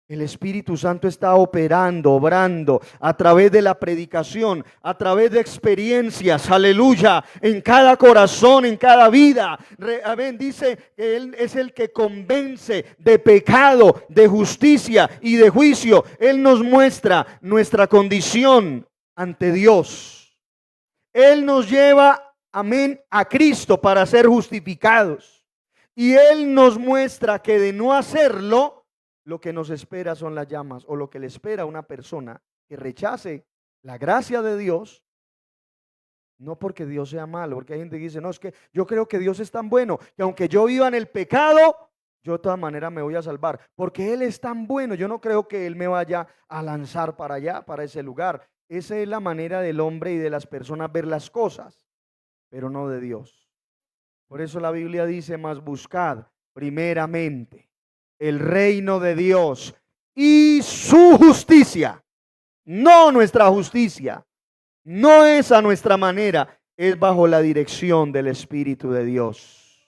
El Espíritu Santo está operando, obrando a través de la predicación, a través de experiencias, aleluya, en cada corazón, en cada vida. Amén, dice que Él es el que convence de pecado, de justicia y de juicio. Él nos muestra nuestra condición ante Dios. Él nos lleva, amén, a Cristo para ser justificados. Y Él nos muestra que de no hacerlo, lo que nos espera son las llamas, o lo que le espera a una persona que rechace la gracia de Dios, no porque Dios sea malo, porque hay gente que dice, no, es que yo creo que Dios es tan bueno, que aunque yo viva en el pecado, yo de todas maneras me voy a salvar, porque Él es tan bueno, yo no creo que Él me vaya a lanzar para allá, para ese lugar. Esa es la manera del hombre y de las personas ver las cosas, pero no de Dios. Por eso la Biblia dice, mas buscad primeramente el reino de Dios y su justicia, no nuestra justicia, no es a nuestra manera, es bajo la dirección del Espíritu de Dios.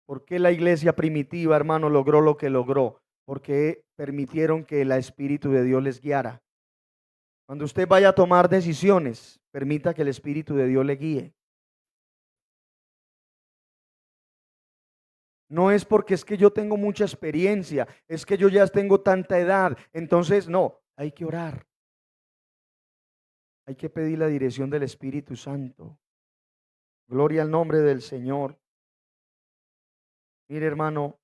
¿Por qué la iglesia primitiva, hermano, logró lo que logró? Porque permitieron que el Espíritu de Dios les guiara. Cuando usted vaya a tomar decisiones, permita que el Espíritu de Dios le guíe. No es porque es que yo tengo mucha experiencia, es que yo ya tengo tanta edad. Entonces, no, hay que orar. Hay que pedir la dirección del Espíritu Santo. Gloria al nombre del Señor. Mire, hermano,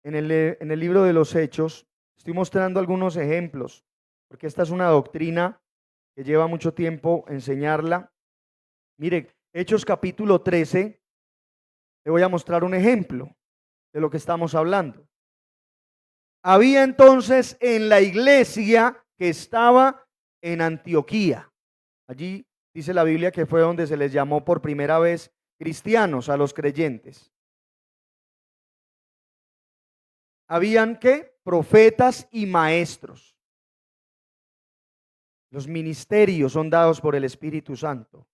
en el libro de los Hechos, estoy mostrando algunos ejemplos, porque esta es una doctrina que lleva mucho tiempo enseñarla. Mire, Hechos capítulo 13. Le voy a mostrar un ejemplo de lo que estamos hablando. Había entonces en la iglesia que estaba en Antioquía. Allí dice la Biblia que fue donde se les llamó por primera vez cristianos a los creyentes. Habían ¿qué? Profetas y maestros. Los ministerios son dados por el Espíritu Santo.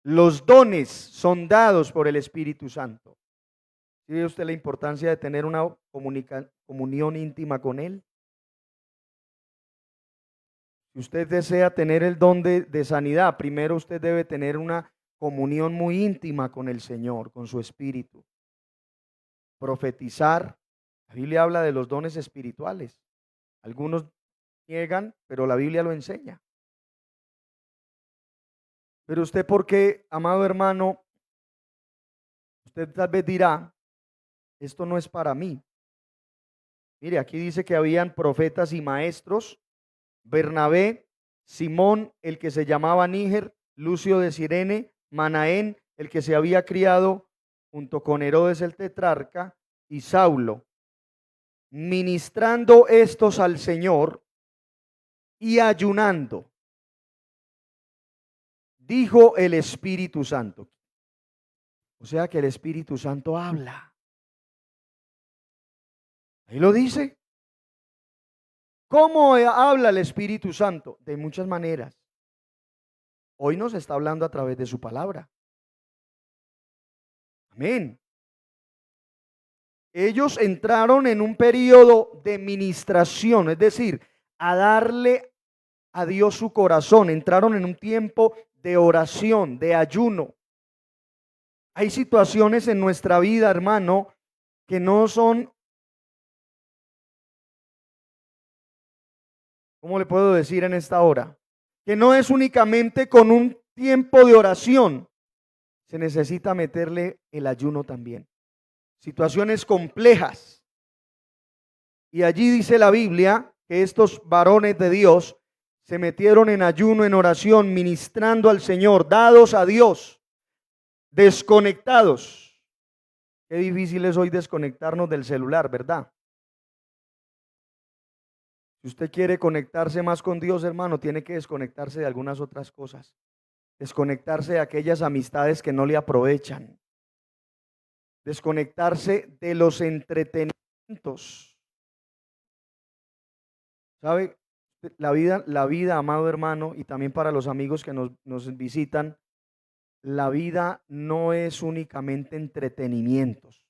Los dones son dados por el Espíritu Santo. ¿Sí ve usted la importancia de tener una comunión íntima con Él? Si usted desea tener el don de sanidad, primero usted debe tener una comunión muy íntima con el Señor, con su espíritu. Profetizar. La Biblia habla de los dones espirituales. Algunos niegan, pero la Biblia lo enseña. Pero usted, ¿por qué, amado hermano? Usted tal vez dirá, esto no es para mí. Mire, aquí dice que habían profetas y maestros: Bernabé, Simón, el que se llamaba Níger, Lucio de Cirene, Manaén, el que se había criado junto con Herodes el tetrarca, y Saulo. Ministrando estos al Señor y ayunando, dijo el Espíritu Santo. O sea que el Espíritu Santo habla. Ahí lo dice. ¿Cómo habla el Espíritu Santo? De muchas maneras. Hoy nos está hablando a través de su palabra. Amén. Ellos entraron en un periodo de ministración, es decir, a darle a Dios su corazón. Entraron en un tiempo de oración, de ayuno. Hay situaciones en nuestra vida, hermano, que no son, ¿cómo le puedo decir en esta hora? Que no es únicamente con un tiempo de oración. Se necesita meterle el ayuno también. Situaciones complejas. Y allí dice la Biblia que estos varones de Dios se metieron en ayuno, en oración, ministrando al Señor, dados a Dios, desconectados. Qué difícil es hoy desconectarnos del celular, ¿verdad? Si usted quiere conectarse más con Dios, hermano, tiene que desconectarse de algunas otras cosas. Desconectarse de aquellas amistades que no le aprovechan. Desconectarse de los entretenimientos. ¿Sabe? La vida, amado hermano, y también para los amigos que nos visitan, la vida no es únicamente entretenimientos.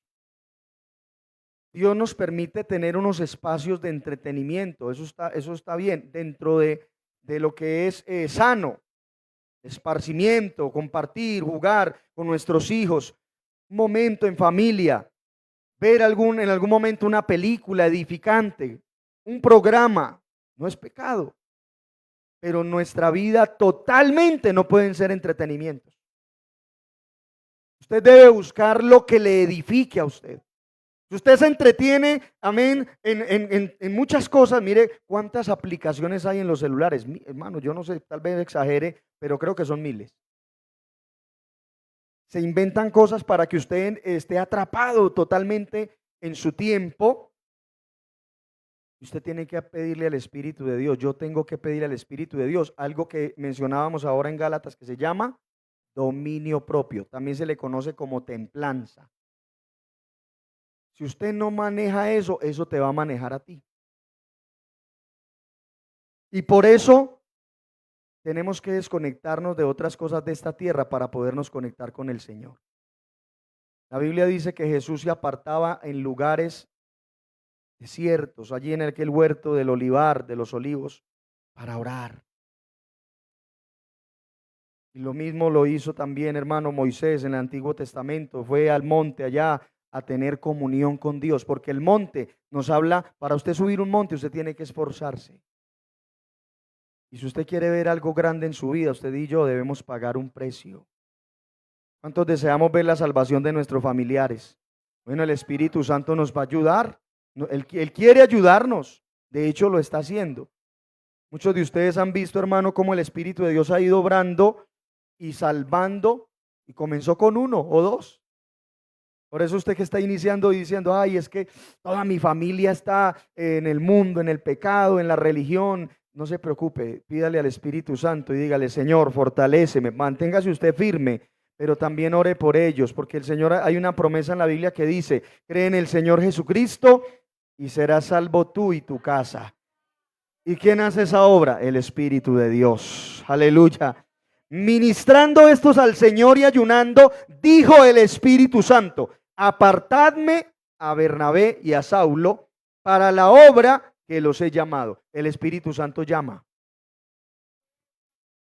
Dios nos permite tener unos espacios de entretenimiento, eso está bien, dentro de lo que es sano, esparcimiento, compartir, jugar con nuestros hijos, un momento en familia, ver en algún momento una película edificante, un programa, no es pecado, pero nuestra vida totalmente no pueden ser entretenimientos. Usted debe buscar lo que le edifique a usted. Si usted se entretiene, amén, en muchas cosas, mire cuántas aplicaciones hay en los celulares. Hermano, yo no sé, tal vez exagere, pero creo que son miles. Se inventan cosas para que usted esté atrapado totalmente en su tiempo. Usted tiene que pedirle al Espíritu de Dios. Yo tengo que pedirle al Espíritu de Dios algo que mencionábamos ahora en Gálatas, que se llama dominio propio. También se le conoce como templanza. Si usted no maneja eso, eso te va a manejar a ti. Y por eso tenemos que desconectarnos de otras cosas de esta tierra para podernos conectar con el Señor. La Biblia dice que Jesús se apartaba en lugares desiertos, allí en aquel huerto del olivar, de los olivos, para orar. Y lo mismo lo hizo también, hermano, Moisés en el Antiguo Testamento. Fue al monte allá a tener comunión con Dios, porque el monte nos habla, para usted subir un monte, usted tiene que esforzarse. Y si usted quiere ver algo grande en su vida, usted y yo debemos pagar un precio. ¿Cuántos deseamos ver la salvación de nuestros familiares? Bueno, el Espíritu Santo nos va a ayudar. Él quiere ayudarnos. De hecho, lo está haciendo. Muchos de ustedes han visto, hermano, cómo el Espíritu de Dios ha ido obrando y salvando, y comenzó con 1 o 2. Por eso usted que está iniciando y diciendo, ay, es que toda mi familia está en el mundo, en el pecado, en la religión. No se preocupe, pídale al Espíritu Santo y dígale, Señor, fortaléceme, manténgase usted firme, pero también ore por ellos, porque el Señor, hay una promesa en la Biblia que dice, cree en el Señor Jesucristo y serás salvo tú y tu casa. ¿Y quién hace esa obra? El Espíritu de Dios. Aleluya. Ministrando estos al Señor y ayunando, dijo el Espíritu Santo, apartadme a Bernabé y a Saulo para la obra que los he llamado. El Espíritu Santo llama.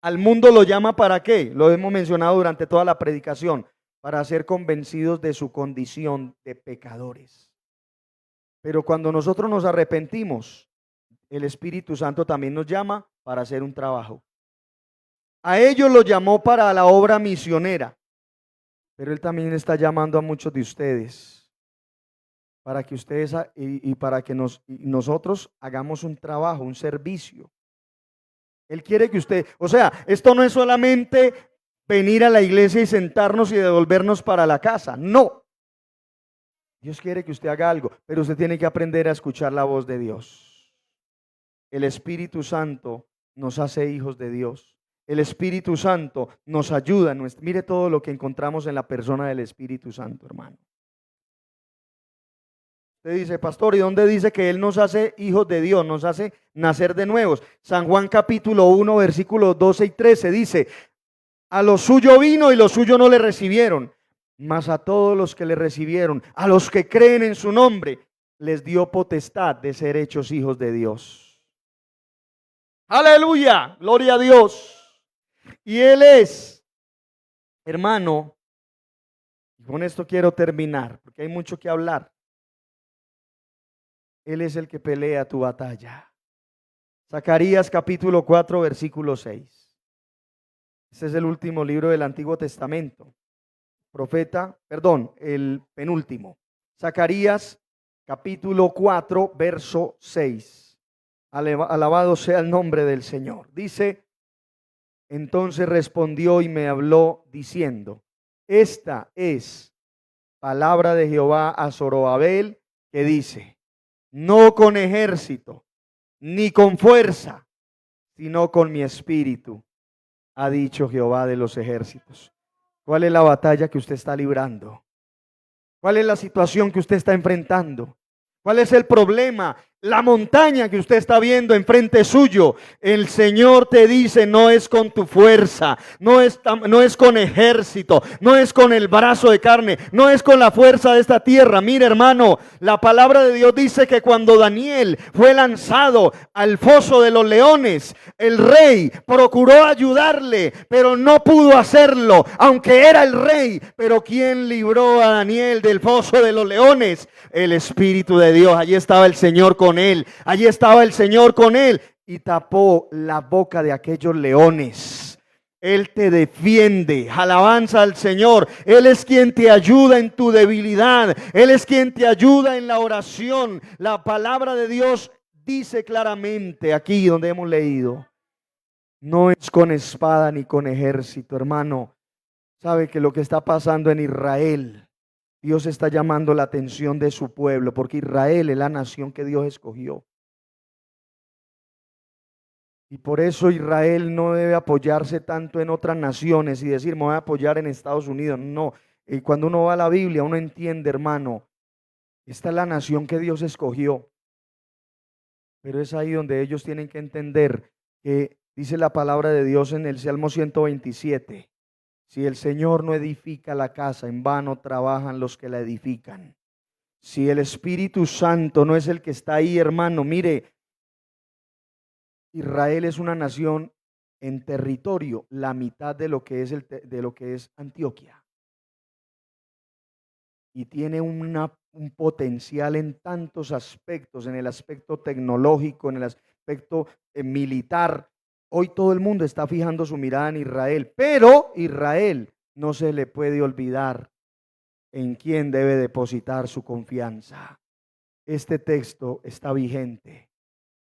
Al mundo lo llama ¿para qué? Lo hemos mencionado durante toda la predicación, para ser convencidos de su condición de pecadores. Pero cuando nosotros nos arrepentimos, el Espíritu Santo también nos llama para hacer un trabajo. A ellos lo llamó para la obra misionera, pero Él también está llamando a muchos de ustedes para que ustedes y para que nosotros hagamos un trabajo, un servicio. Él quiere que usted, o sea, esto no es solamente venir a la iglesia y sentarnos y devolvernos para la casa, no. Dios quiere que usted haga algo, pero usted tiene que aprender a escuchar la voz de Dios. El Espíritu Santo nos hace hijos de Dios. El Espíritu Santo nos ayuda. Mire todo lo que encontramos en la persona del Espíritu Santo, hermano. Usted dice, pastor, ¿y dónde dice que Él nos hace hijos de Dios? Nos hace nacer de nuevos. San Juan capítulo 1, versículos 12 y 13 dice, a lo suyo vino y los suyos no le recibieron, mas a todos los que le recibieron, a los que creen en su nombre, les dio potestad de ser hechos hijos de Dios. Aleluya, gloria a Dios. Y Él es, hermano, y con esto quiero terminar, porque hay mucho que hablar. Él es el que pelea tu batalla. Zacarías capítulo 4, versículo 6. Este es el último libro del Antiguo Testamento. El penúltimo. Zacarías capítulo 4, verso 6. Alabado sea el nombre del Señor. Dice, entonces respondió y me habló diciendo, esta es palabra de Jehová a Zorobabel, que dice, no con ejército, ni con fuerza, sino con mi espíritu, ha dicho Jehová de los ejércitos. ¿Cuál es la batalla que usted está librando? ¿Cuál es la situación que usted está enfrentando? ¿Cuál es el problema? La montaña que usted está viendo enfrente suyo. El Señor te dice, no es con tu fuerza, no es con ejército, no es con el brazo de carne, no es con la fuerza de esta tierra. Mire, hermano, la palabra de Dios dice que cuando Daniel fue lanzado al foso de los leones, el rey procuró ayudarle, pero no pudo hacerlo, aunque era el rey. Pero ¿quién libró a Daniel del foso de los leones? El Espíritu de Dios. Allí estaba el Señor con él. Allí estaba el Señor con él y tapó la boca de aquellos leones. Él te defiende. Alabanza al Señor. Él es quien te ayuda en tu debilidad. Él es quien te ayuda en la oración. La palabra de Dios dice claramente aquí donde hemos leído, no es con espada ni con ejército, hermano. Sabe que lo que está pasando en Israel, Dios está llamando la atención de su pueblo, porque Israel es la nación que Dios escogió. Y por eso Israel no debe apoyarse tanto en otras naciones y decir, me voy a apoyar en Estados Unidos. No, y cuando uno va a la Biblia, uno entiende, hermano, esta es la nación que Dios escogió. Pero es ahí donde ellos tienen que entender que dice la palabra de Dios en el Salmo 127. Si el Señor no edifica la casa, en vano trabajan los que la edifican. Si el Espíritu Santo no es el que está ahí, hermano, mire, Israel es una nación en territorio, la mitad de lo que es Antioquia. Y tiene un potencial en tantos aspectos, en el aspecto tecnológico, en el aspecto militar. Hoy todo el mundo está fijando su mirada en Israel, pero Israel no se le puede olvidar en quién debe depositar su confianza. Este texto está vigente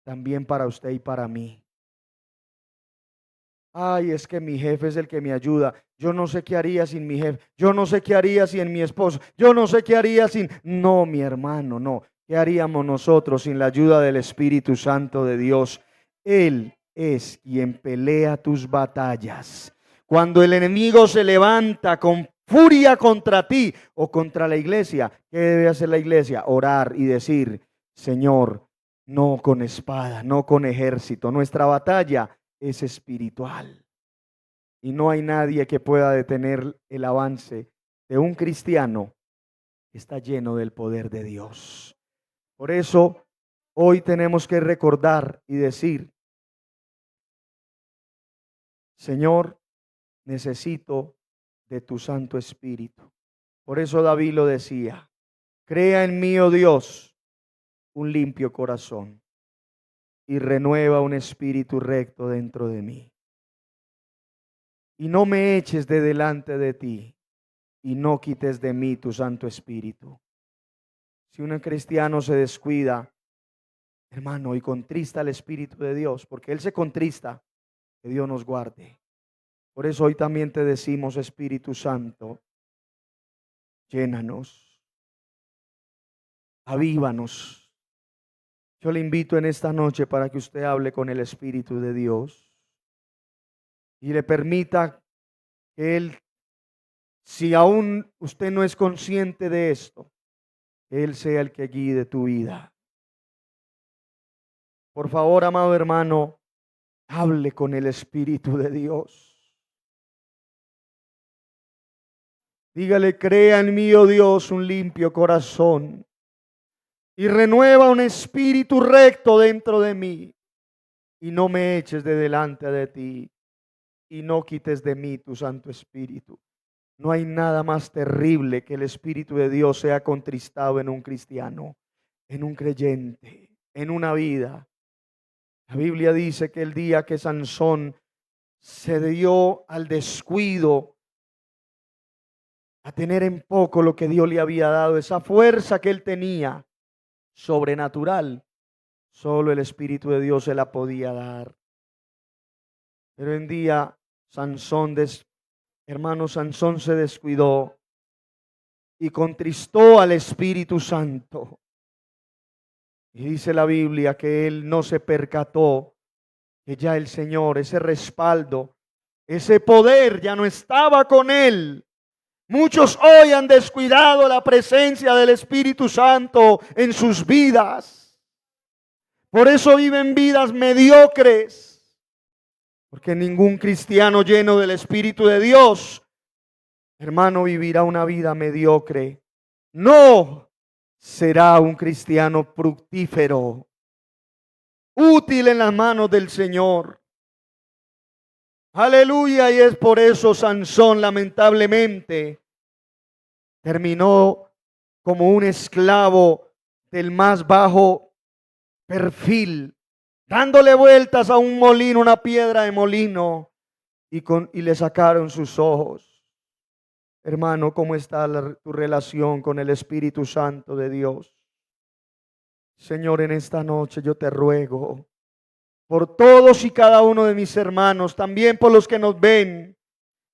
también para usted y para mí. Ay, es que mi jefe es el que me ayuda. Yo no sé qué haría sin mi jefe. Yo no sé qué haría sin mi esposo. Yo no sé qué haría sin... No, mi hermano, no. ¿Qué haríamos nosotros sin la ayuda del Espíritu Santo de Dios? Él es quien pelea tus batallas. Cuando el enemigo se levanta con furia contra ti o contra la iglesia, ¿qué debe hacer la iglesia? Orar y decir, Señor, no con espada, no con ejército. Nuestra batalla es espiritual. Y no hay nadie que pueda detener el avance de un cristiano que está lleno del poder de Dios. Por eso, hoy tenemos que recordar y decir, Señor, necesito de tu Santo Espíritu. Por eso David lo decía: crea en mí, oh Dios, un limpio corazón y renueva un espíritu recto dentro de mí. Y no me eches de delante de ti y no quites de mí tu Santo Espíritu. Si un cristiano se descuida, hermano, y contrista al Espíritu de Dios, porque Él se contrista, que Dios nos guarde. Por eso hoy también te decimos: Espíritu Santo, llénanos, avívanos. Yo le invito en esta noche para que usted hable con el Espíritu de Dios y le permita que Él, si aún usted no es consciente de esto, que Él sea el que guíe tu vida. Por favor, amado hermano, hable con el Espíritu de Dios. Dígale: crea en mí, oh Dios, un limpio corazón y renueva un espíritu recto dentro de mí. Y no me eches de delante de ti y no quites de mí tu Santo Espíritu. No hay nada más terrible que el Espíritu de Dios sea contristado en un cristiano, en un creyente, en una vida. La Biblia dice que el día que Sansón se dio al descuido, a tener en poco lo que Dios le había dado, esa fuerza que él tenía, sobrenatural, solo el Espíritu de Dios se la podía dar. Pero en día hermano, Sansón se descuidó y contristó al Espíritu Santo. Y dice la Biblia que él no se percató que ya el Señor, ese respaldo, ese poder ya no estaba con él. Muchos hoy han descuidado la presencia del Espíritu Santo en sus vidas. Por eso viven vidas mediocres. Porque ningún cristiano lleno del Espíritu de Dios, hermano, vivirá una vida mediocre. No será un cristiano fructífero, útil en las manos del Señor. Aleluya. Y es por eso Sansón, lamentablemente, terminó como un esclavo del más bajo perfil, dándole vueltas a un molino, una piedra de molino, y le sacaron sus ojos. Hermano, ¿cómo está tu relación con el Espíritu Santo de Dios? Señor, en esta noche yo te ruego por todos y cada uno de mis hermanos, también por los que nos ven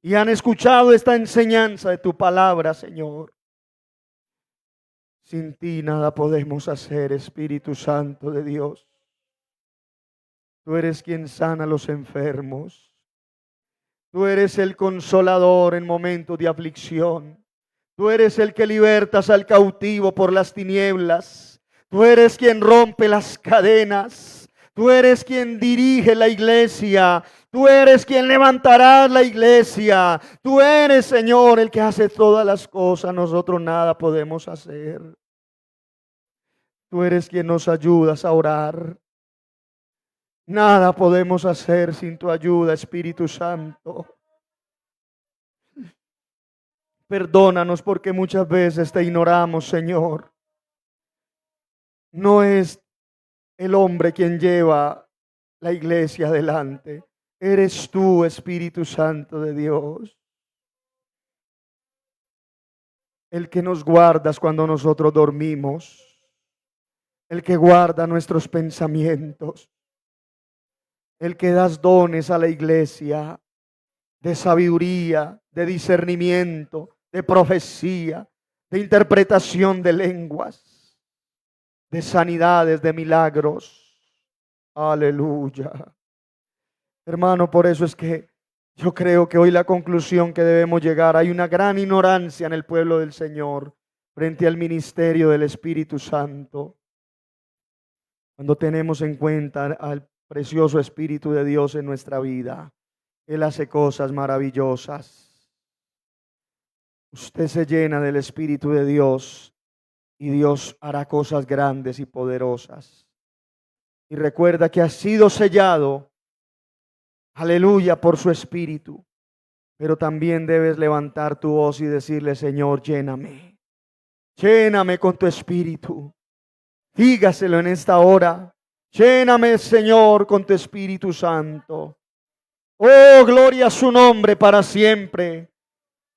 y han escuchado esta enseñanza de tu palabra, Señor. Sin ti nada podemos hacer, Espíritu Santo de Dios. Tú eres quien sana a los enfermos. Tú eres el consolador en momentos de aflicción. Tú eres el que libertas al cautivo por las tinieblas. Tú eres quien rompe las cadenas. Tú eres quien dirige la iglesia. Tú eres quien levantará la iglesia. Tú eres, Señor, el que hace todas las cosas. Nosotros nada podemos hacer. Tú eres quien nos ayudas a orar. Nada podemos hacer sin tu ayuda, Espíritu Santo. Perdónanos porque muchas veces te ignoramos, Señor. No es el hombre quien lleva la iglesia adelante. Eres tú, Espíritu Santo de Dios, el que nos guardas cuando nosotros dormimos, el que guarda nuestros pensamientos, el que das dones a la iglesia de sabiduría, de discernimiento, de profecía, de interpretación de lenguas, de sanidades, de milagros. Aleluya. Hermano, por eso es que yo creo que hoy la conclusión que debemos llegar, hay una gran ignorancia en el pueblo del Señor frente al ministerio del Espíritu Santo. Cuando tenemos en cuenta al precioso Espíritu de Dios en nuestra vida, Él hace cosas maravillosas. Usted se llena del Espíritu de Dios y Dios hará cosas grandes y poderosas. Y recuerda que ha sido sellado Aleluya, por su espíritu. Pero también debes levantar tu voz y decirle: Señor, lléname. Lléname con tu espíritu. Dígaselo en esta hora. Lléname, Señor, con tu Espíritu Santo. Oh, gloria a su nombre para siempre.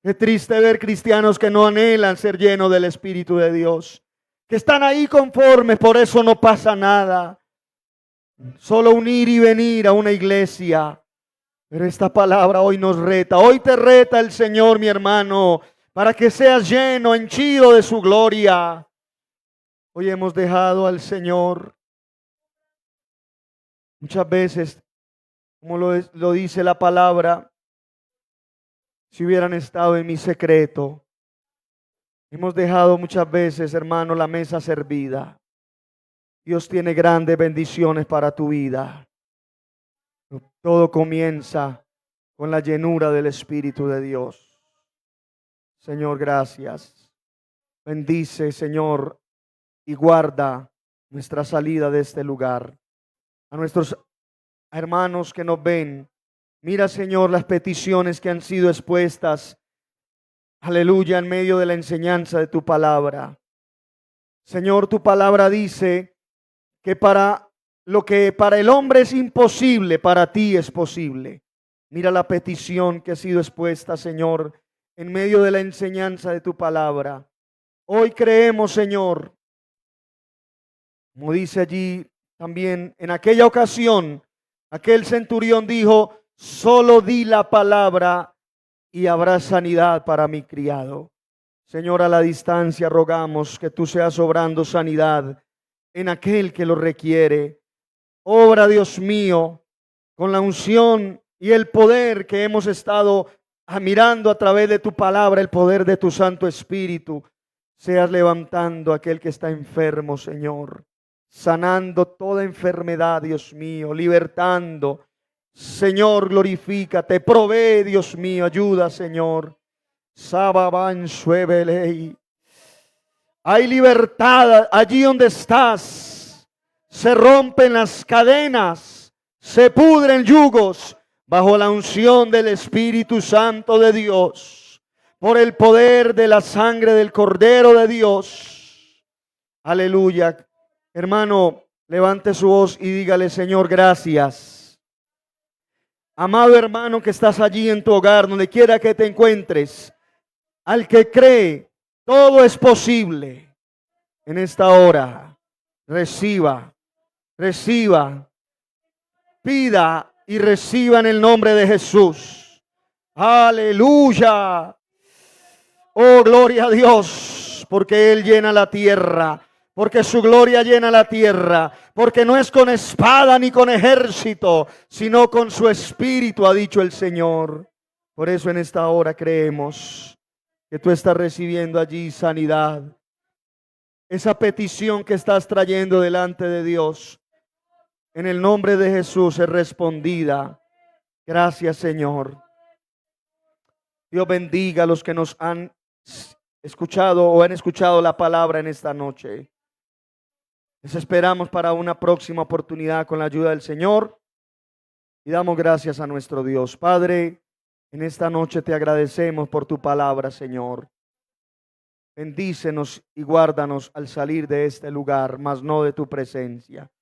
Qué triste ver cristianos que no anhelan ser llenos del Espíritu de Dios, que están ahí conformes, por eso no pasa nada. Solo unir y venir a una iglesia. Pero esta palabra hoy nos reta. Hoy te reta el Señor, mi hermano, para que seas lleno, henchido de su gloria. Hoy hemos dejado al Señor muchas veces, como lo dice la palabra, si hubieran estado en mi secreto. Hemos dejado muchas veces, hermano, la mesa servida. Dios tiene grandes bendiciones para tu vida. Todo comienza con la llenura del Espíritu de Dios. Señor, gracias. Bendice, Señor, y guarda nuestra salida de este lugar. A nuestros hermanos que nos ven, mira, Señor, las peticiones que han sido expuestas, aleluya, en medio de la enseñanza de tu palabra. Señor, tu palabra dice que para lo que para el hombre es imposible, para ti es posible. Mira la petición que ha sido expuesta, Señor, en medio de la enseñanza de tu palabra. Hoy creemos, Señor, como dice allí también, en aquella ocasión, aquel centurión dijo: solo di la palabra y habrá sanidad para mi criado. Señor, a la distancia rogamos que tú seas obrando sanidad en aquel que lo requiere. Obra, Dios mío, con la unción y el poder que hemos estado admirando a través de tu palabra, el poder de tu Santo Espíritu. Seas levantando a aquel que está enfermo, Señor, sanando toda enfermedad, Dios mío, libertando. Señor, glorifícate, provee, Dios mío, ayuda, Señor. Sababan suebelei. Hay libertad allí donde estás. Se rompen las cadenas, se pudren yugos bajo la unción del Espíritu Santo de Dios, por el poder de la sangre del Cordero de Dios. Aleluya. Hermano, levante su voz y dígale: Señor, gracias. Amado hermano que estás allí en tu hogar, donde quiera que te encuentres, al que cree, todo es posible. En esta hora, reciba, pida y reciba en el nombre de Jesús. Aleluya. Oh, gloria a Dios, porque Él llena la tierra, porque su gloria llena la tierra, porque no es con espada ni con ejército, sino con su Espíritu, ha dicho el Señor. Por eso en esta hora creemos que tú estás recibiendo allí sanidad. Esa petición que estás trayendo delante de Dios, en el nombre de Jesús, es respondida. Gracias, Señor. Dios bendiga a los que nos han escuchado o han escuchado la palabra en esta noche. Les esperamos para una próxima oportunidad con la ayuda del Señor. Y damos gracias a nuestro Dios. Padre, en esta noche te agradecemos por tu palabra, Señor. Bendícenos y guárdanos al salir de este lugar, mas no de tu presencia.